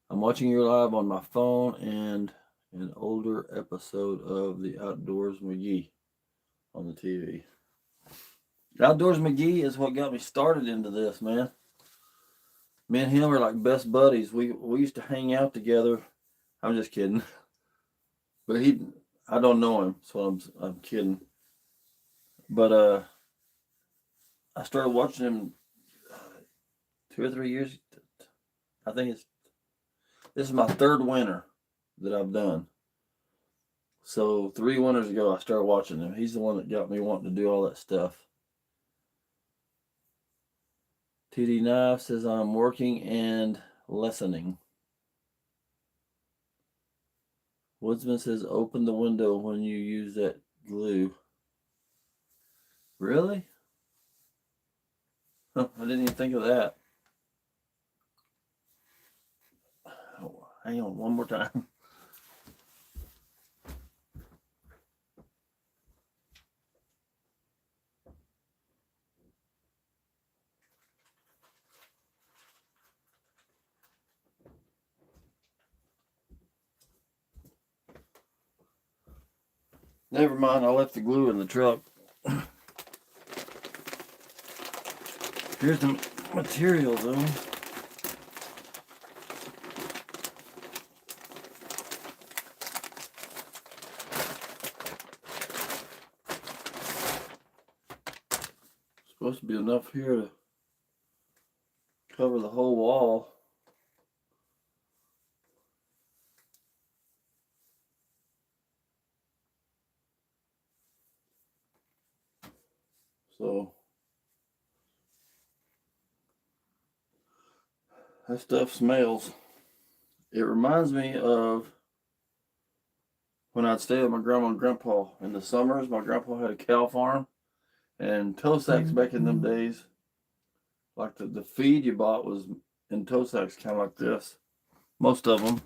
I'm watching your live on my phone and an older episode of the Outdoors McGee on the TV. Outdoors McGee is what got me started into this, man. Me and him are like best buddies. We used to hang out together. I'm just kidding. But I don't know him, so I'm kidding. But I started watching him 2 or 3 years. I think this is my third winter that I've done. So 3 winters ago, I started watching him. He's the one that got me wanting to do all that stuff. TD Knife says I'm working and lessening. Woodsman says open the window when you use that glue. Really? Huh, I didn't even think of that. Hang on one more time. Never mind, I left the glue in the truck. Here's the material though. Supposed to be enough here to cover the whole wall. So that stuff smells. It reminds me of when I'd stay with my grandma and grandpa in the summers. My grandpa had a cow farm, and toe sacks back in them days, like the feed you bought was in toe sacks kind of like this, most of them.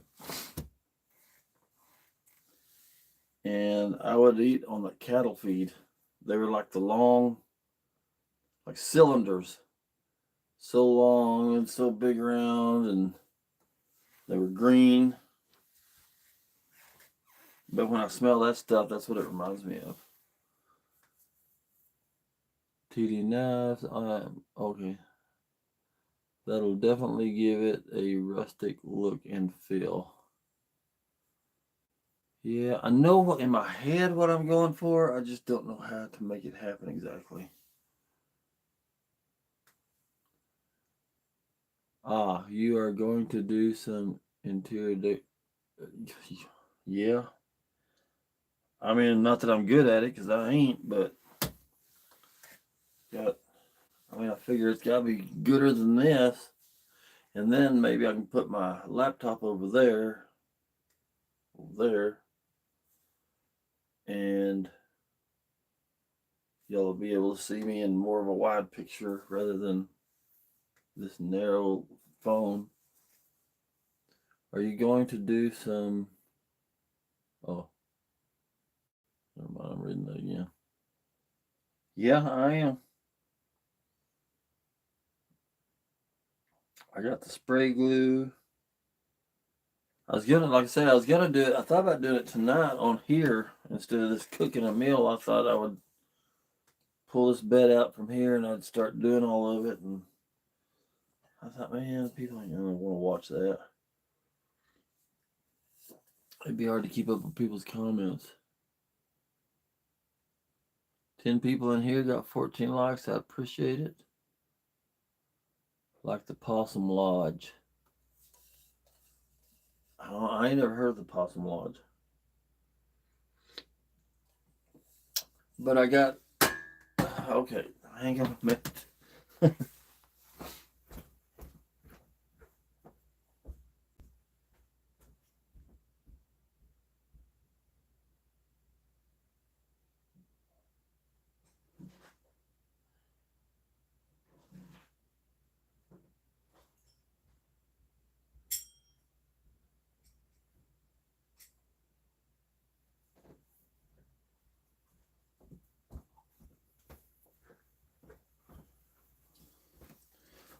And I would eat on the cattle feed. They were like the long, like cylinders, so long and so big around, and they were green. But when I smell that stuff, that's what it reminds me of. TD knives, okay. That'll definitely give it a rustic look and feel. Yeah, I know what in my head what I'm going for. I just don't know how to make it happen exactly. Ah, you are going to do some interior yeah. I mean, not that I'm good at it, because I ain't, but got, I mean, I figure it's got to be gooder than this. And then maybe I can put my laptop over there, and y'all will be able to see me in more of a wide picture rather than this narrow phone. Are you going to do some? Oh, never mind. I'm reading that again. Yeah, I am. I got the spray glue. I was gonna, like I said, I was gonna do it. I thought about doing it tonight on here instead of just cooking a meal. I thought I would pull this bed out from here and I'd start doing all of it. And I thought, man, people ain't gonna want to watch that. It'd be hard to keep up with people's comments. 10 people in here got 14 likes. I appreciate it. Like the Possum Lodge. I ain't never heard of the Possum Lodge. But I got, okay, hang on a minute.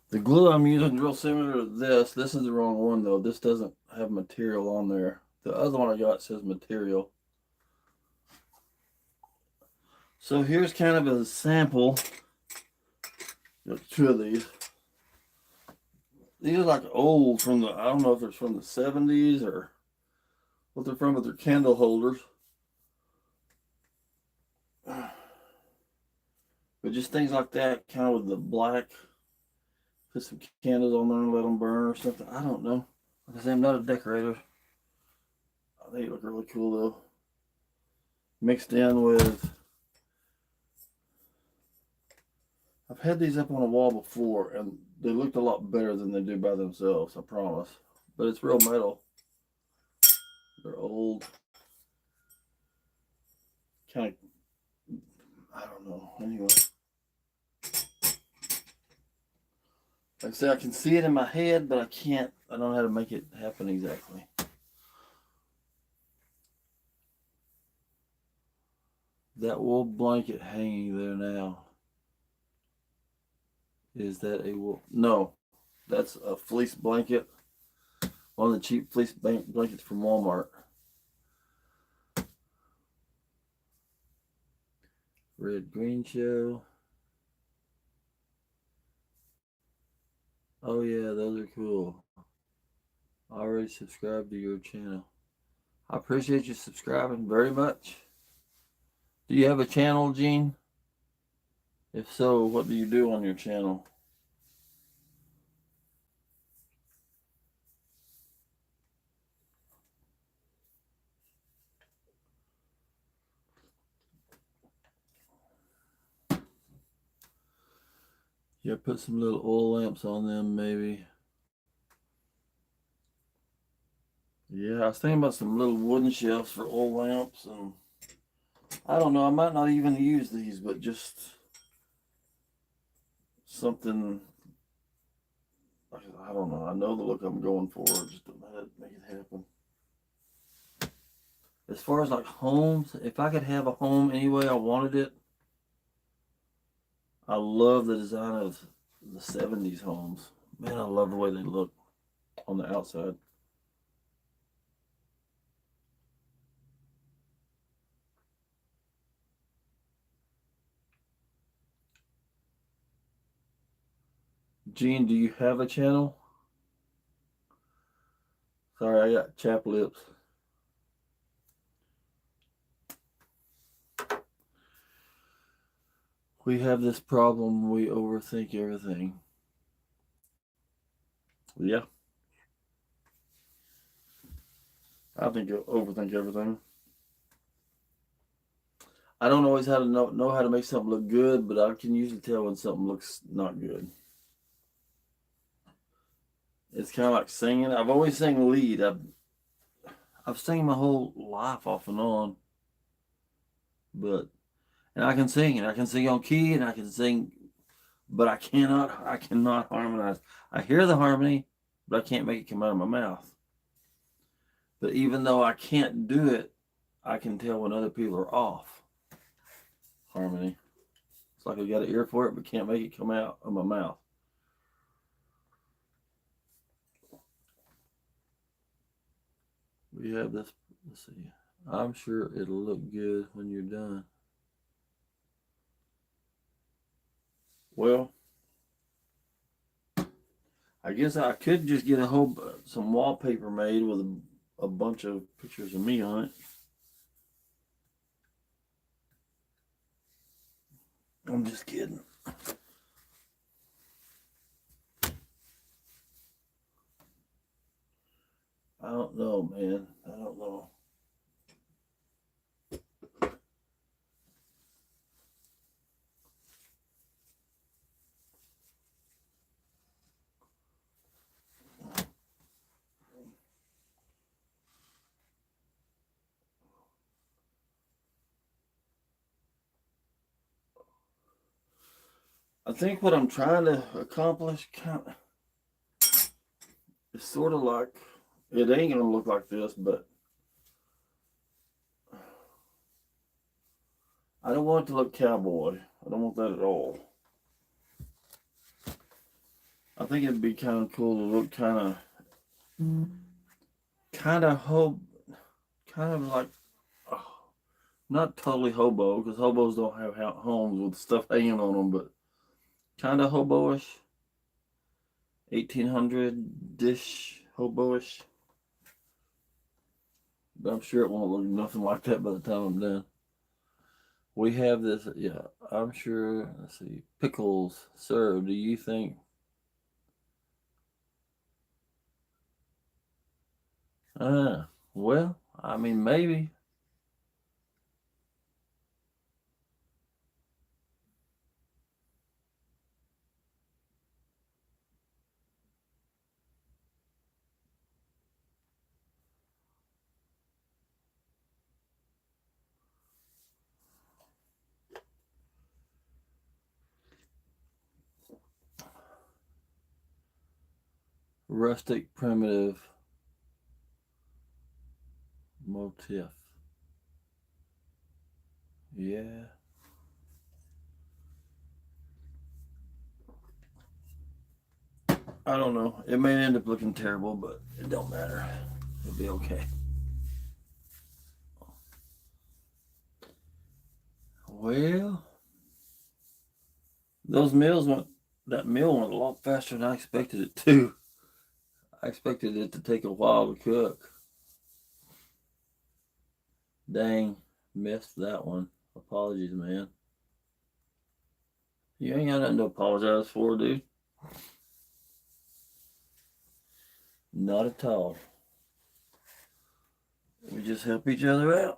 The glue I'm using is real similar to this. This is the wrong one though. This doesn't have material on there. The other one I got says material. So here's kind of a sample. There's two of these. These are like old from the, I don't know if they're from the 70s or what they're from, but they're candle holders. But just things like that, kind of with the black. Put some candles on there and let them burn or something. I don't know. Like I say, I'm not a decorator. I think they look really cool though. Mixed in with, I've had these up on a wall before and they looked a lot better than they do by themselves, I promise. But it's real metal. They're old. Kind of, I don't know. Anyway. Like I said, I can see it in my head, but I don't know how to make it happen exactly. That wool blanket hanging there now. Is that a wool? No, that's a fleece blanket. One of the cheap fleece blankets from Walmart. Red Green Show. Oh yeah, those are cool. I already subscribed to your channel. I appreciate you subscribing very much. Do you have a channel, Gene? If so, what do you do on your channel? Yeah, put some little oil lamps on them, maybe. Yeah, I was thinking about some little wooden shelves for oil lamps, and I don't know, I might not even use these, but just something. I don't know. I know the look I'm going for. Just to make it happen. As far as like homes, if I could have a home any way I wanted it, I love the design of the 70s homes. Man, I love the way they look on the outside. Gene, do you have a channel? Sorry, I got chap lips. We have this problem. We overthink everything. Yeah, I think you overthink everything. I don't always how to know how to make something look good, but I can usually tell when something looks not good. It's kind of like singing. I've always sang lead. I've sang my whole life off and on, but and I can sing and I can sing on key and I can sing, but I cannot harmonize. I hear the harmony, but I can't make it come out of my mouth. But even though I can't do it, I can tell when other people are off harmony. It's like I got an ear for it, but can't make it come out of my mouth. We have this. Let's see. I'm sure it'll look good when you're done. Well, I guess I could just get some wallpaper made with a bunch of pictures of me on it. I'm just kidding. I don't know, man. I don't know. I think what I'm trying to accomplish is sort of like it ain't gonna look like this, but I don't want it to look cowboy. I don't want that at all. I think it'd be kind of cool to look kind of kind of like oh, not totally hobo because hobos don't have homes with stuff hanging on them, but kind of hobo-ish, 1800 dish hobo-ish. But I'm sure it won't look nothing like that by the time I'm done. We have this, yeah, I'm sure. Let's see, pickles, sir. Do you think? Well, I mean, maybe. Rustic primitive motif. Yeah. I don't know. It may end up looking terrible, but it don't matter. It'll be okay. Well, those meals went. That meal went a lot faster than I expected it to. I expected it to take a while to cook. Dang, missed that one. Apologies, man. You ain't got nothing to apologize for, dude. Not at all. We just help each other out.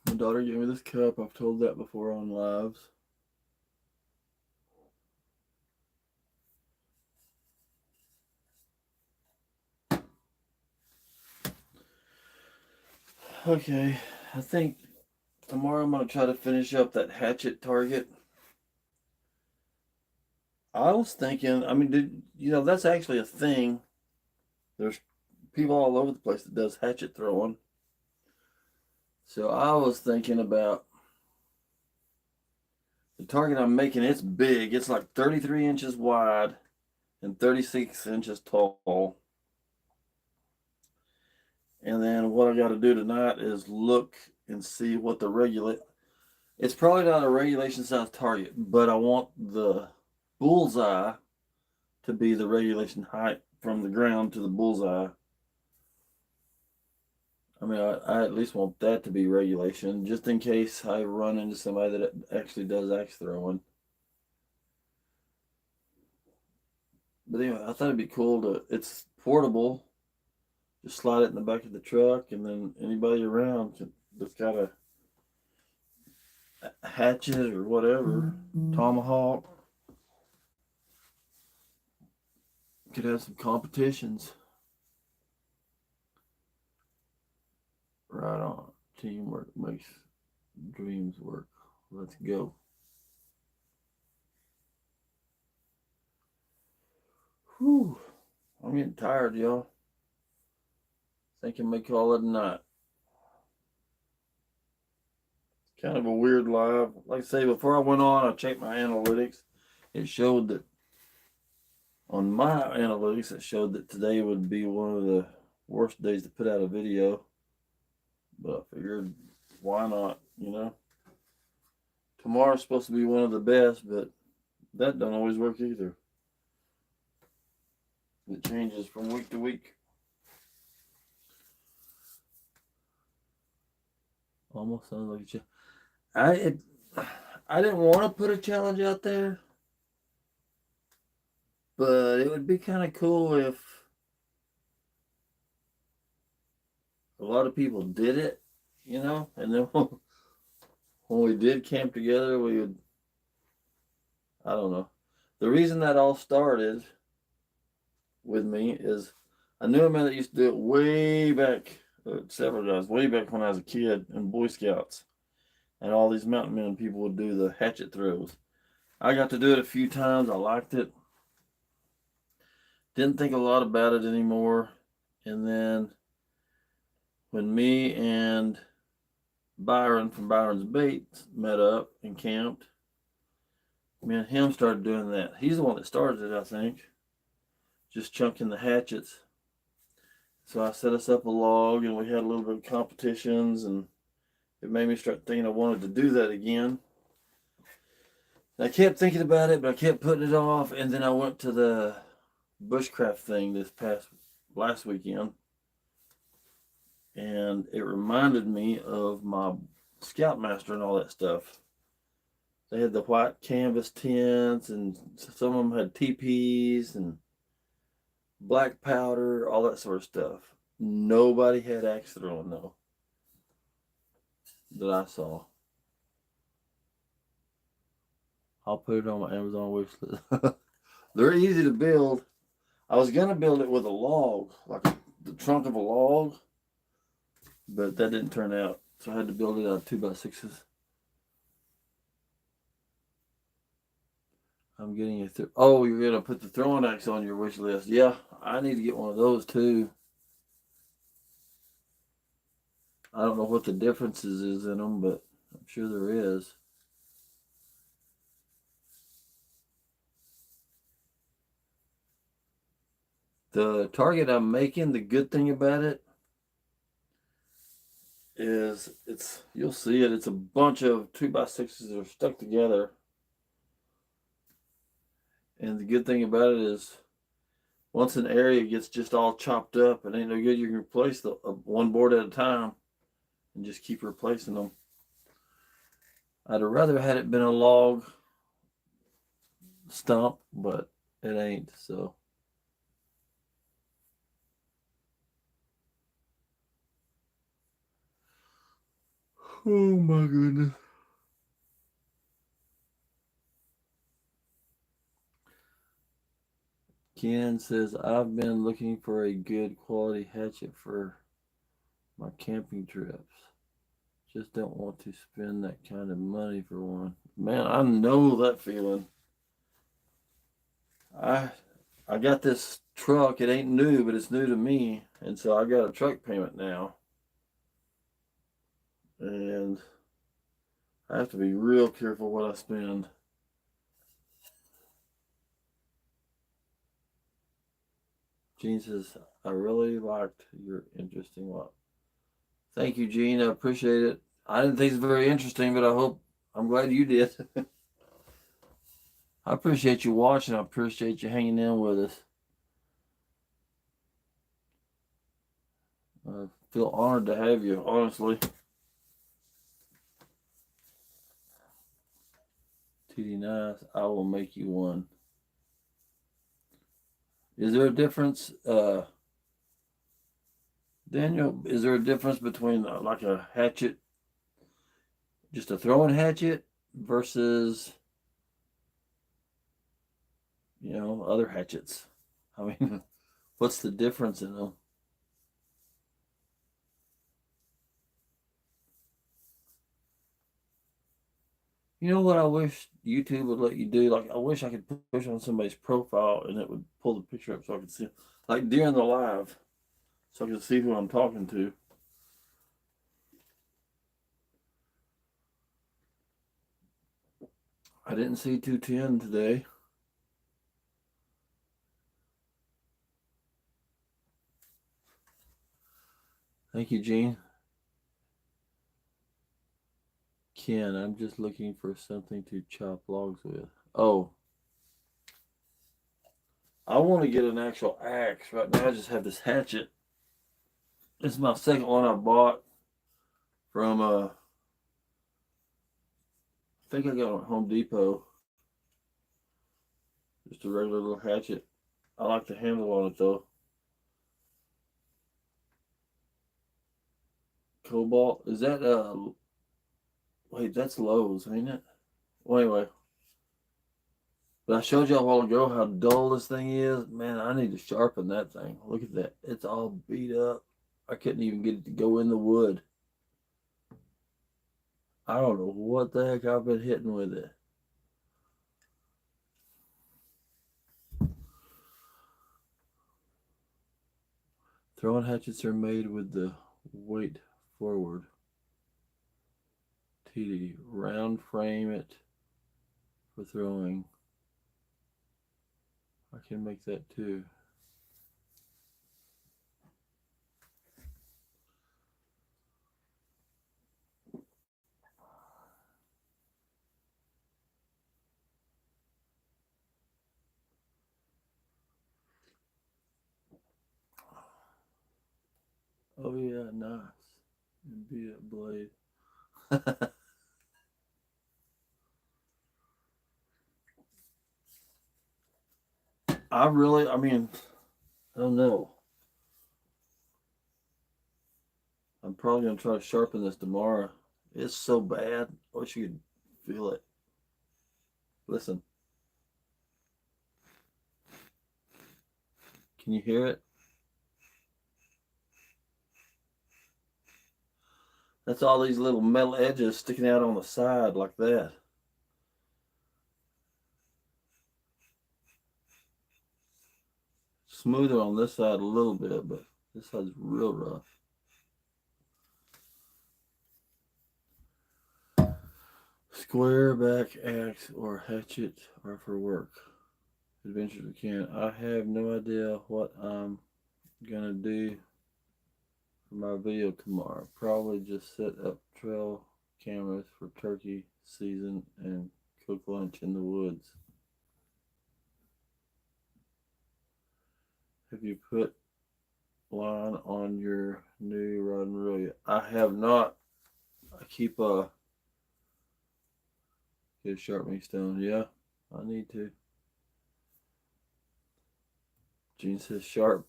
My daughter gave me this cup. I've told that before on lives. Okay, I think tomorrow I'm gonna try to finish up that hatchet target. I was thinking, I mean, that's actually a thing. There's people all over the place that does hatchet throwing. So I was thinking about the target I'm making. It's big. It's like 33 inches wide and 36 inches tall. And then what I got to do tonight is look and see what the regulate. It's probably not a regulation size target, but I want the bullseye to be the regulation height from the ground to the bullseye. I mean, I at least want that to be regulation, just in case I run into somebody that actually does axe throwing. But anyway, I thought it'd be cool to. It's portable. Just slide it in the back of the truck, and then anybody around that's got a hatchet or whatever, tomahawk, could have some competitions. Right on. Teamwork makes dreams work. Let's go. Whew. I'm getting tired, y'all. Think I may call it a night. Kind of a weird live. Like I say, before I went on, I checked my analytics. It showed that on my analytics, it showed that today would be one of the worst days to put out a video. But I figured, why not? Tomorrow's supposed to be one of the best, but that don't always work either. It changes from week to week. Almost sounds like a challenge. I didn't want to put a challenge out there, but it would be kind of cool if a lot of people did it, and then when we did camp together, we would, I don't know. The reason that all started with me is I knew a man that used to do it way back, several times, way back when I was a kid in Boy Scouts. And all these mountain men people would do the hatchet throws. I got to do it a few times. I liked it. Didn't think a lot about it anymore. And then when me and Byron from Byron's Baits met up and camped, me and him started doing that. He's the one that started it, I think. Just chunking the hatchets. So I set us up a log and we had a little bit of competitions, and it made me start thinking I wanted to do that again. I kept thinking about it, but I kept putting it off. And then I went to the bushcraft thing last weekend, and it reminded me of my Scoutmaster and all that stuff. They had the white canvas tents, and some of them had teepees and black powder, all that sort of stuff. Nobody had axe throwing though that I saw. I'll put it on my Amazon wish list. They're easy to build. I was gonna build it with a log, like the trunk of a log, but that didn't turn out. So I had to build it out of 2x6s. I'm getting a oh, you're gonna put the throwing axe on your wish list. Yeah, I need to get one of those too. I don't know what the differences is in them, but I'm sure there is. The target I'm making, the good thing about it is you'll see it. It's a bunch of 2x6s that are stuck together. And the good thing about it is once an area gets just all chopped up, it ain't no good. You can replace the one board at a time and just keep replacing them. I'd have rather had it been a log stump, but it ain't. So oh my goodness. Ken says, I've been looking for a good quality hatchet for my camping trips. Just don't want to spend that kind of money for one. Man, I know that feeling. I I got this truck. It ain't new, but it's new to me. And so I got a truck payment now. And I have to be real careful what I spend. Gene says, I really liked your interesting one. Thank you, Gene. I appreciate it. I didn't think it's very interesting, but I'm glad you did. I appreciate you watching. I appreciate you hanging in with us. I feel honored to have you, honestly. TD Nice, I will make you one. Is there a difference, Daniel? Is there a difference between like a hatchet, just a throwing hatchet, versus other hatchets? I mean, what's the difference in them? You know what I wish YouTube would let you do? Like, I wish I could push on somebody's profile and it would pull the picture up so I could see, like during the live, so I could see who I'm talking to. I didn't see 210 today. Thank you, Gene. Ken, I'm just looking for something to chop logs with. Oh, I want to get an actual axe. Right now, I just have this hatchet. This is my second one I bought from, I think I got it at Home Depot. Just a regular little hatchet. I like the handle on it, though. Cobalt. Is that, wait, that's Lowe's, ain't it? Well, anyway. But I showed you a while ago how dull this thing is. Man, I need to sharpen that thing. Look at that. It's all beat up. I couldn't even get it to go in the wood. I don't know what the heck I've been hitting with it. Throwing hatchets are made with the weight forward. TD. Round frame it for throwing. I can make that too. Oh yeah, nice. And beat up blade. I mean, I don't know. I'm probably gonna try to sharpen this tomorrow. It's so bad. I wish you could feel it. Listen. Can you hear it? That's all these little metal edges sticking out on the side like that. Smoother on this side a little bit, but this side's real rough. Square back axe or hatchet are for work. Adventures we can. I have no idea what I'm gonna do for my video tomorrow. Probably just set up trail cameras for turkey season and cook lunch in the woods. Have you put line on your new rod and reel yet? I have not. I keep get a sharpening stone. Yeah, I need to. Gene says sharp.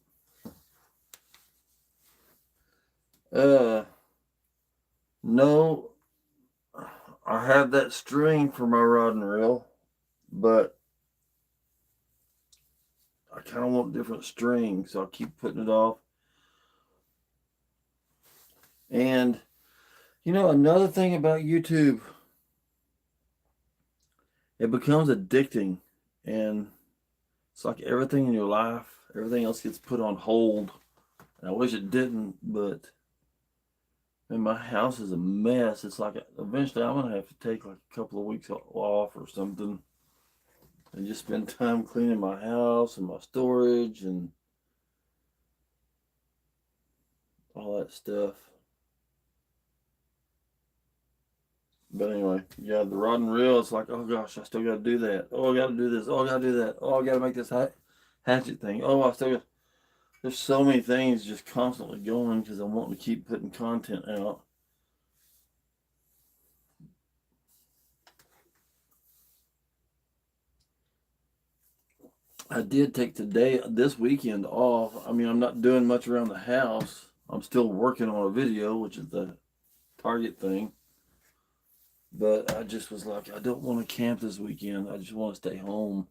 No, I have that string for my rod and reel, but I kind of want different strings, so I keep putting it off. And you know, another thing about YouTube, it becomes addicting, and it's like everything in your life, everything else gets put on hold. And I wish it didn't, but man, my house is a mess. It's like eventually I'm gonna have to take like a couple of weeks off or something, and just spend time cleaning my house and my storage and all that stuff. But anyway, yeah, the rod and reel, it's like, oh gosh, I still got to do that. Oh, I got to do this. Oh, I got to do that. Oh, I got to make this hatchet thing. Oh, I still got. There's so many things just constantly going because I'm wanting to keep putting content out. I did take this weekend off. I mean, I'm not doing much around the house. I'm still working on a video, which is the Target thing. But I just was like, I don't want to camp this weekend. I just want to stay home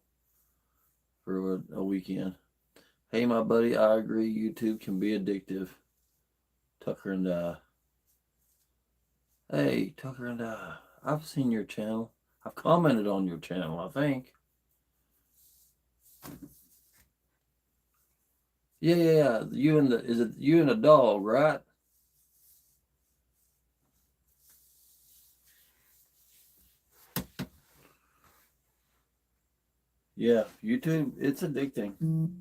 for a weekend. Hey, my buddy, I agree. YouTube can be addictive. Tucker and I. Hey, Tucker and I. I've seen your channel. I've commented on your channel, I think. Yeah. Is it you and the dog, right? Yeah, YouTube, it's addicting. And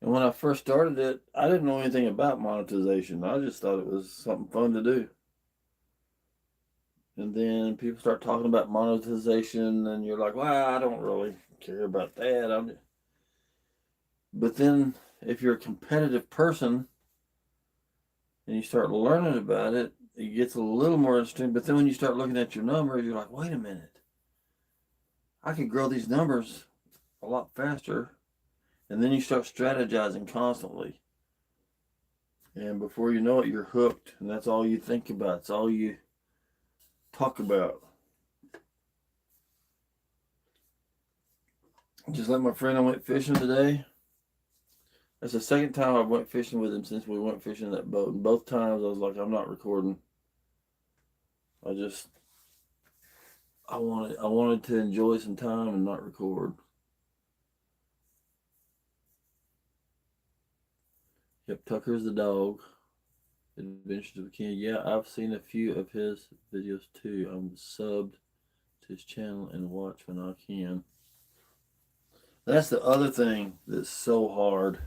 when I first started it, I didn't know anything about monetization. I just thought it was something fun to do. And then people start talking about monetization, and you're like, well, I don't really care about that. But then if you're a competitive person and you start learning about it, it gets a little more interesting. But then when you start looking at your numbers, you're like, wait a minute. I could grow these numbers a lot faster. And then you start strategizing constantly. And before you know it, you're hooked. And that's all you think about. It's all you talk about. Just like my friend I went fishing today. That's the second time I went fishing with him since we went fishing that boat. And both times I was like, I'm not recording. I wanted to enjoy some time and not record. Yep, Tucker's the dog. Adventures of a King. Yeah, I've seen a few of his videos too. I'm subbed to his channel and watch when I can. That's the other thing that's so hard.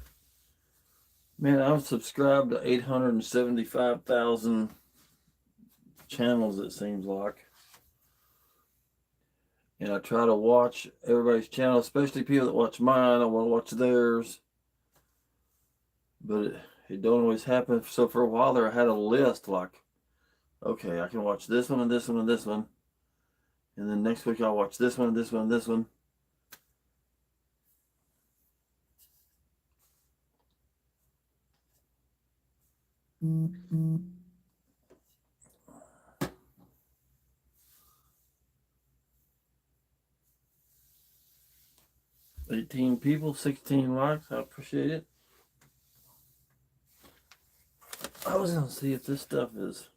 Man, I'm subscribed to 875,000 channels, it seems like. And I try to watch everybody's channel, especially people that watch mine. I want to watch theirs. But it don't always happen. So for a while there, I had a list like, okay, I can watch this one and this one and this one. And then next week I'll watch this one and this one and this one. 18 people, 16 likes. I appreciate it. I was gonna see if this stuff is.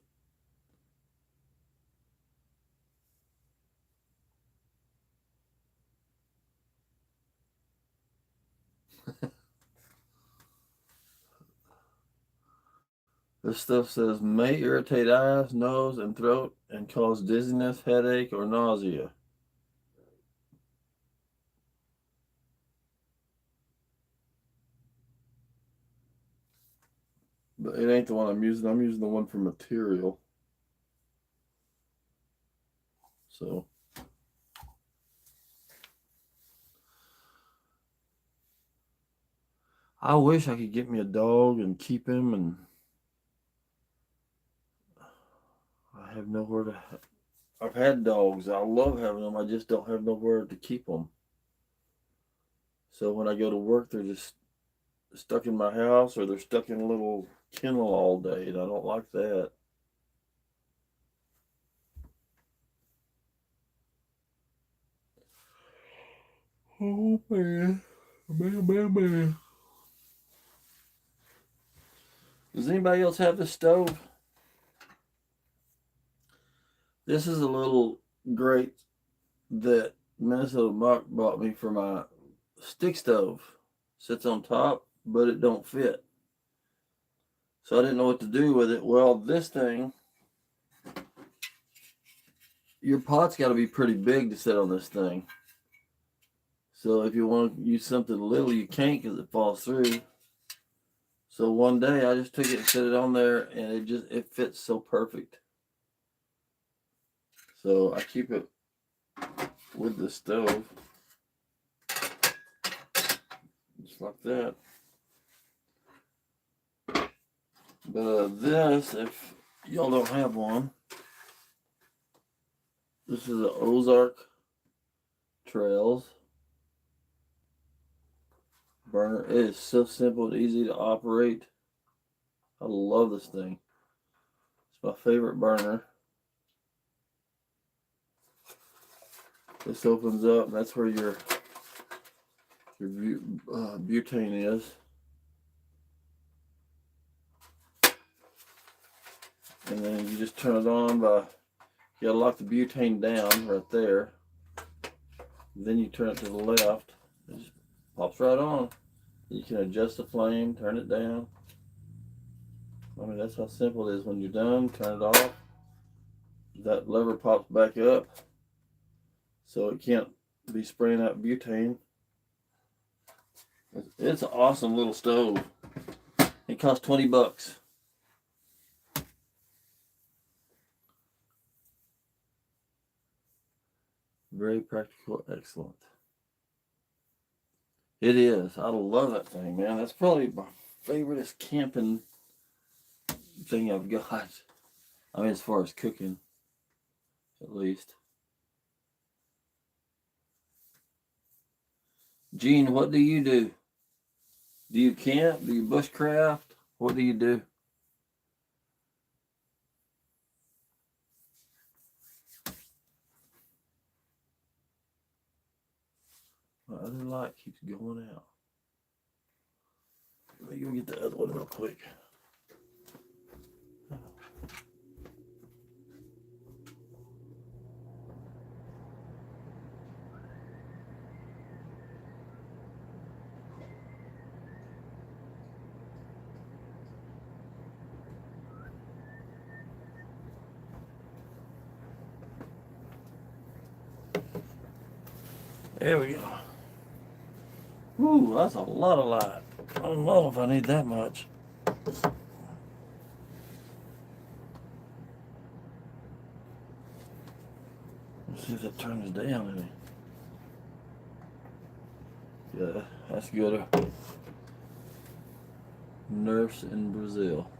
This stuff says may irritate eyes, nose, and throat and cause dizziness, headache, or nausea. But it ain't the one I'm using. I'm using the one for material. So I wish I could get me a dog and keep him, and I have nowhere to. I've had dogs. I love having them. I just don't have nowhere to keep them. So when I go to work, they're just stuck in my house, or they're stuck in a little kennel all day, and I don't like that. Oh man, man. Does anybody else have this stove? This is a little grate that Minnesota Muck bought me for my stick stove. Sits on top, but it don't fit. So I didn't know what to do with it. Well, this thing, your pot's got to be pretty big to sit on this thing. So if you want to use something little, you can't because it falls through. So one day I just took it and set it on there, and it fits so perfect. So I keep it with the stove, just like that. But this, if y'all don't have one, this is an Ozark Trails burner. It is so simple and easy to operate. I love this thing. It's my favorite burner. This opens up, and that's where your butane is. And then you just turn it on by, you gotta lock the butane down right there. Then you turn it to the left. It just pops right on. You can adjust the flame, turn it down. I mean, that's how simple it is. When you're done, turn it off. That lever pops back up, so it can't be spraying out butane. It's an awesome little stove. It costs $20. Very practical, excellent. It is. I love that thing, man. That's probably my favoriteest camping thing I've got. I mean, as far as cooking, at least. Gene, what do you do? Do you camp? Do you bushcraft? What do you do? My other light keeps going out. Let me go get the other one real quick. There we go. Ooh, that's a lot of light. I don't know if I need that much. Let's see if that turns down any. Yeah, that's good. Nurse in Brazil.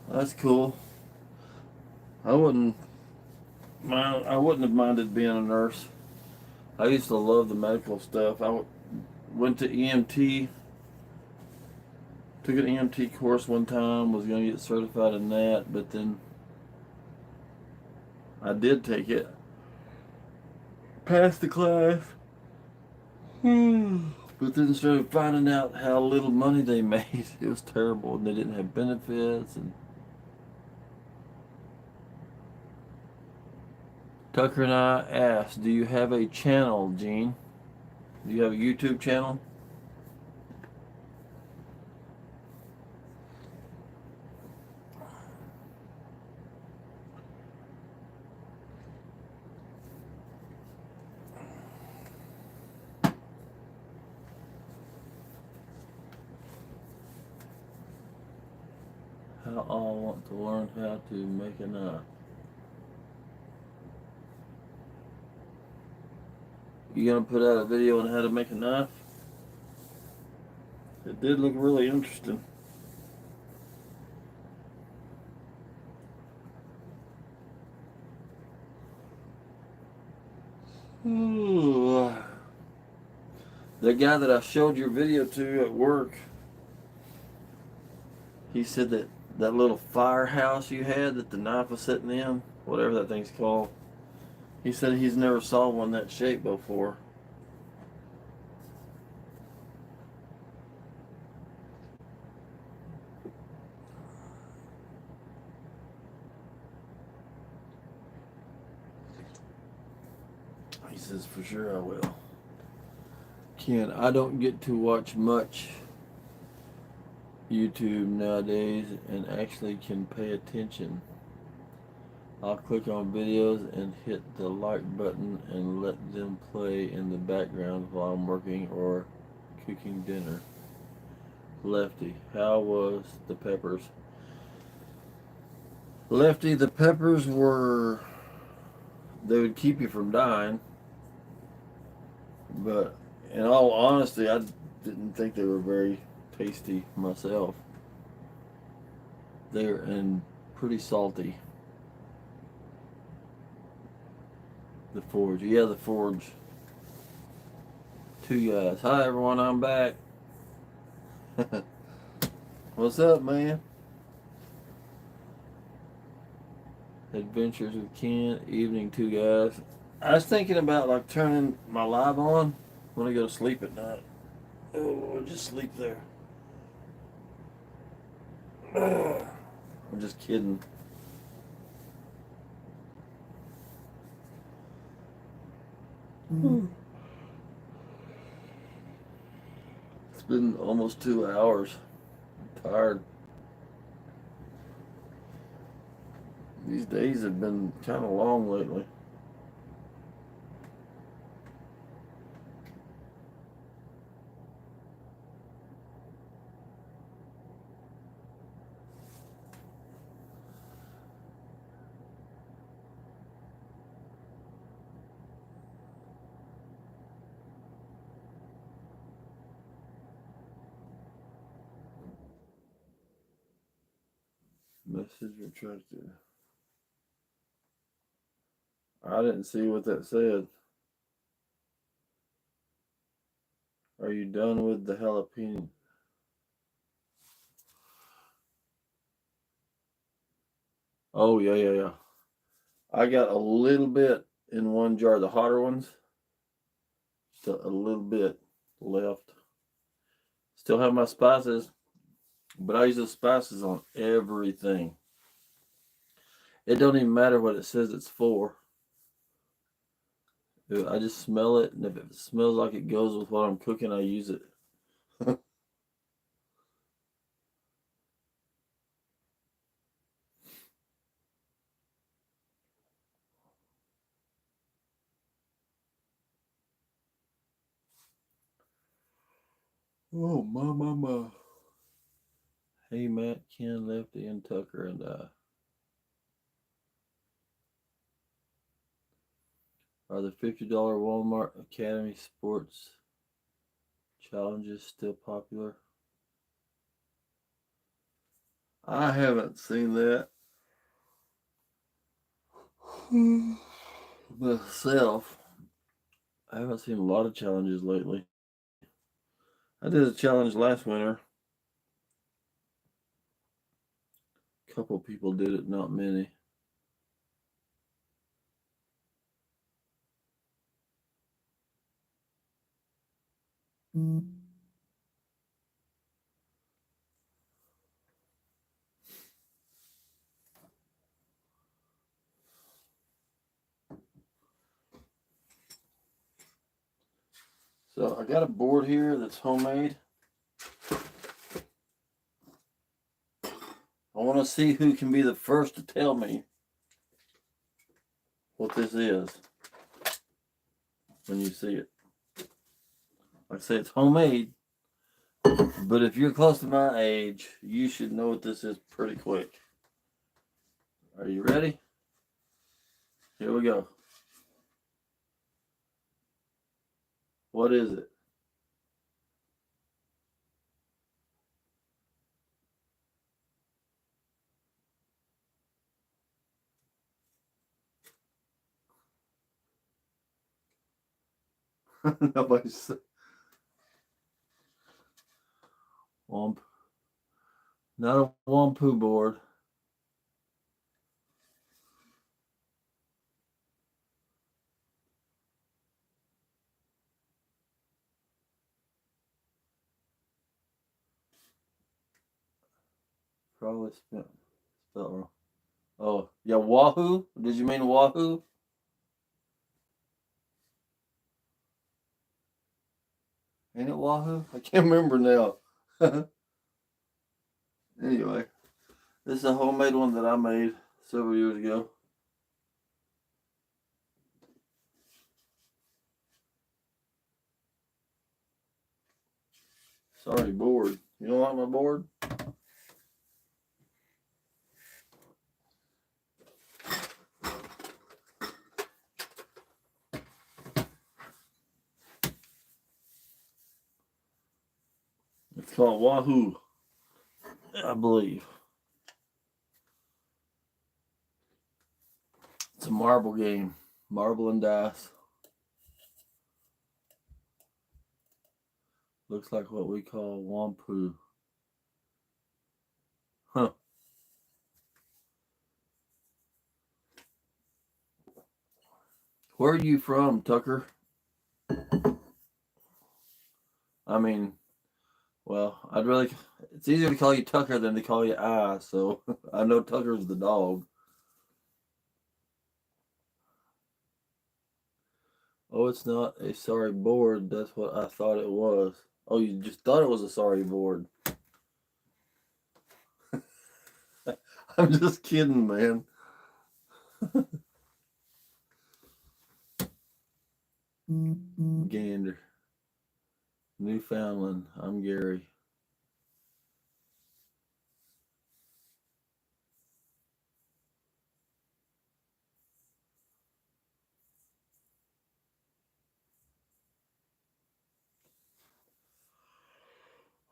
That's cool. I wouldn't have minded being a nurse. I used to love the medical stuff. I went to EMT, took an EMT course one time, was going to get certified in that, but then I did take it, passed the class, But then started finding out how little money they made. It was terrible, and they didn't have benefits. And Tucker and I asked, "Do you have a channel, Gene? Do you have a YouTube channel?" I want to learn how to make a knife. You gonna put out a video on how to make a knife? It did look really interesting. The guy that I showed your video to at work, he said that that little firehouse you had that the knife was sitting in, whatever that thing's called, he said he's never saw one that shape before. He says, for sure I will. Ken, I don't get to watch much YouTube nowadays and actually can pay attention. I'll click on videos and hit the like button and let them play in the background while I'm working or cooking dinner. Lefty, how was the peppers? Lefty, the peppers were, they would keep you from dying, but in all honesty, I didn't think they were very tasty myself. They're and pretty salty. The Forge, yeah, the Forge. Two guys. Hi everyone, I'm back. What's up, man? Adventures with Ken, evening, two guys. I was thinking about like turning my live on when I go to sleep at night. Oh, I'll just sleep there. I'm just kidding. It's been almost 2 hours. I'm tired. These days have been kind of long lately. Message retracted. I didn't see what that said. Are you done with the jalapeno? Oh, yeah. I got a little bit in one jar, the hotter ones. Just a little bit left. Still have my spices, but I use the spices on everything. It don't even matter what it says it's for. I just smell it, and if it smells like it goes with what I'm cooking, I use it. Oh, my. Hey, Matt, Ken, Lefty, and Tucker, and are the $50 Walmart Academy Sports challenges still popular? I haven't seen that myself. I haven't seen a lot of challenges lately. I did a challenge last winter. A couple people did it, not many. So I got a board here that's homemade. I want to see who can be the first to tell me what this is when you see it. Like I say, it's homemade, but if you're close to my age, you should know what this is pretty quick. Are you ready? Here we go. What is it? Nobody's. Womp. Not a Wampu board. Probably spelled wrong. Oh, yeah, Wahoo? Did you mean Wahoo? Ain't it Wahoo? I can't remember now. Anyway, this is a homemade one that I made several years ago. Sorry, board. You don't like my board? It's called Wahoo, I believe. It's a marble game. Marble and dice. Looks like what we call Wampu. Huh. Where are you from, Tucker? I mean, well, it's easier to call you Tucker than to call you I, so I know Tucker's the dog. Oh, it's not a sorry board. That's what I thought it was. Oh, you just thought it was a sorry board. I'm just kidding, man. Gander. Newfoundland. I'm Gary.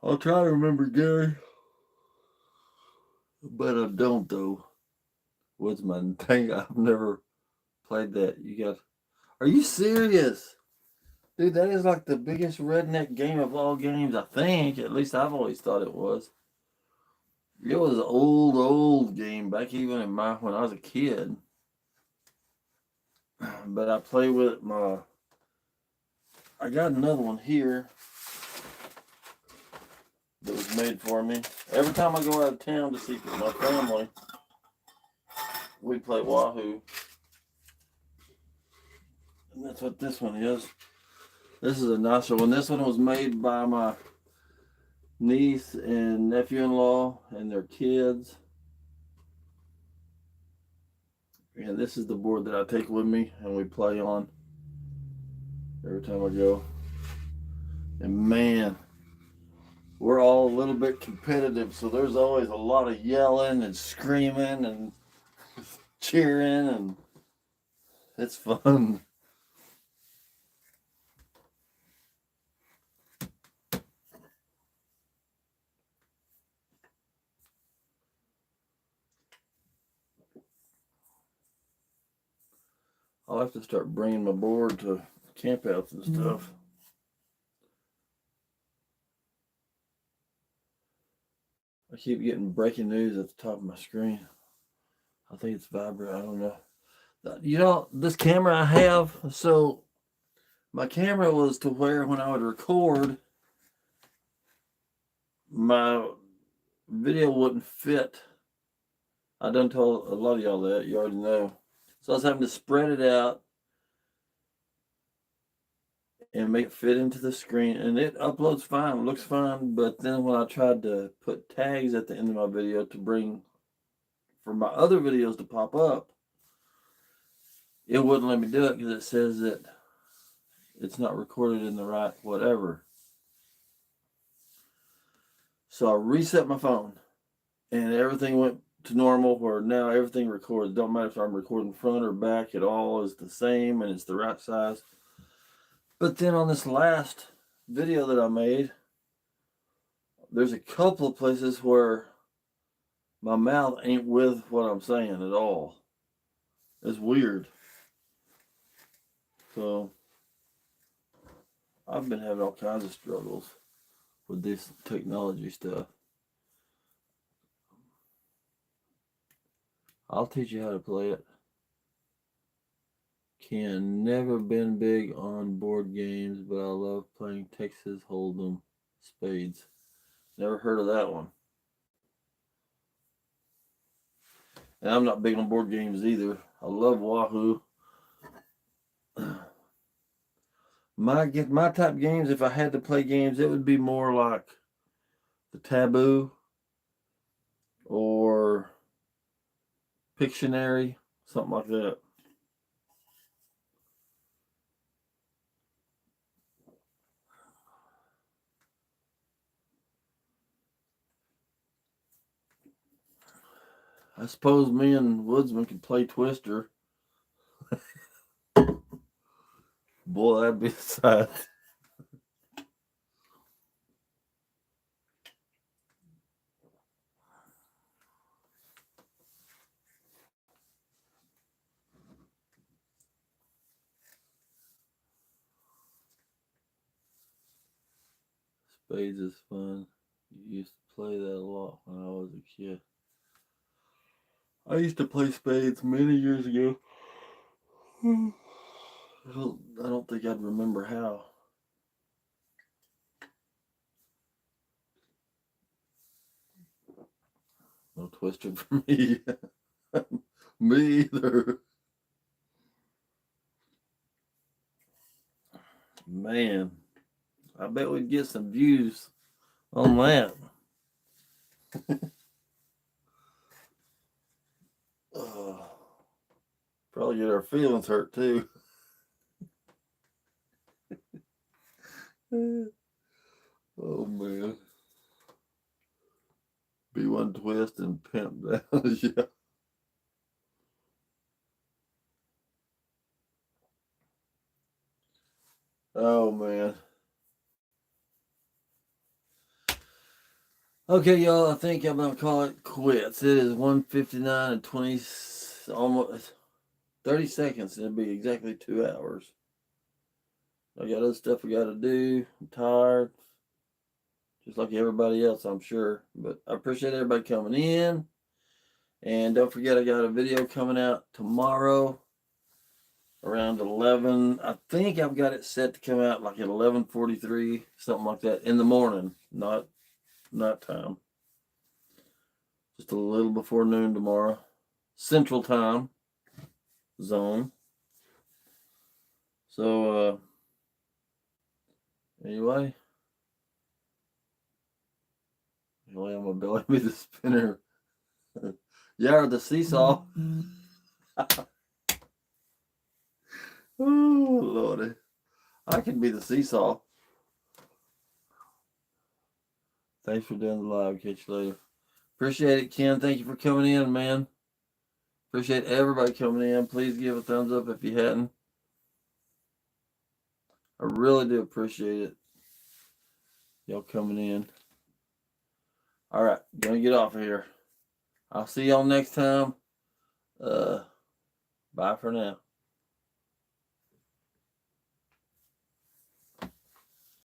I'll try to remember Gary, but I don't though. Woodsman thing. I've never played that. Are you serious? Dude, that is like the biggest redneck game of all games, I think. At least I've always thought it was. It was an old game back even when I was a kid. But I play with I got another one here that was made for me. Every time I go out of town to see my family, we play Wahoo. And that's what this one is. This is a nicer one. This one was made by my niece and nephew-in-law and their kids. And this is the board that I take with me and we play on every time I go. And man, we're all a little bit competitive, so there's always a lot of yelling and screaming and cheering, and it's fun. I'll have to start bringing my board to campouts and stuff. I keep getting breaking news at the top of my screen. I think it's vibrant. I don't know. You know, this camera I have, so my camera was to where when I would record, my video wouldn't fit. I done told a lot of y'all that. You already know. So I was having to spread it out and make it fit into the screen, and it uploads fine, looks fine. But then when I tried to put tags at the end of my video to bring for my other videos to pop up, it wouldn't let me do it because it says that it's not recorded in the right whatever. So I reset my phone and everything went to normal, where now everything records. Don't matter if I'm recording front or back, it all is the same and it's the right size. But then on this last video that I made, there's a couple of places where my mouth ain't with what I'm saying at all. It's weird. So I've been having all kinds of struggles with this technology stuff. I'll teach you how to play it. Ken, never been big on board games, but I love playing Texas Hold'em spades. Never heard of that one. And I'm not big on board games either. I love Wahoo. My type games, if I had to play games, it would be more like the Taboo or Pictionary, something like that. I suppose me and Woodsman could play Twister. Boy, that'd be a sight. Spades is fun. You used to play that a lot when I was a kid. I used to play spades many years ago. I don't think I'd remember how. No Twister for me. Me either. Man, I bet we'd get some views on that. Probably get our feelings hurt too. Oh man. Be one twist and pimp down. Yeah. Oh man. Okay, y'all, I think I'm gonna call it quits. It is 1:59 and 20, almost 30 seconds. It'll be exactly 2 hours. I got other stuff I gotta do. I'm tired. Just like everybody else, I'm sure. But I appreciate everybody coming in. And don't forget, I got a video coming out tomorrow around 11. I think I've got it set to come out like at 11:43, something like that, in the morning, not time. Just a little before noon tomorrow, Central Time zone. So anyway, I'm gonna belly me the spinner. Yeah, or the seesaw. Oh Lordy, I can be the seesaw. Thanks for doing the live. Catch you later. Appreciate it, Ken. Thank you for coming in, man. Appreciate everybody coming in. Please give a thumbs up if you hadn't. I really do appreciate it. Y'all coming in. All right, gonna get off of here. I'll see y'all next time. Bye for now.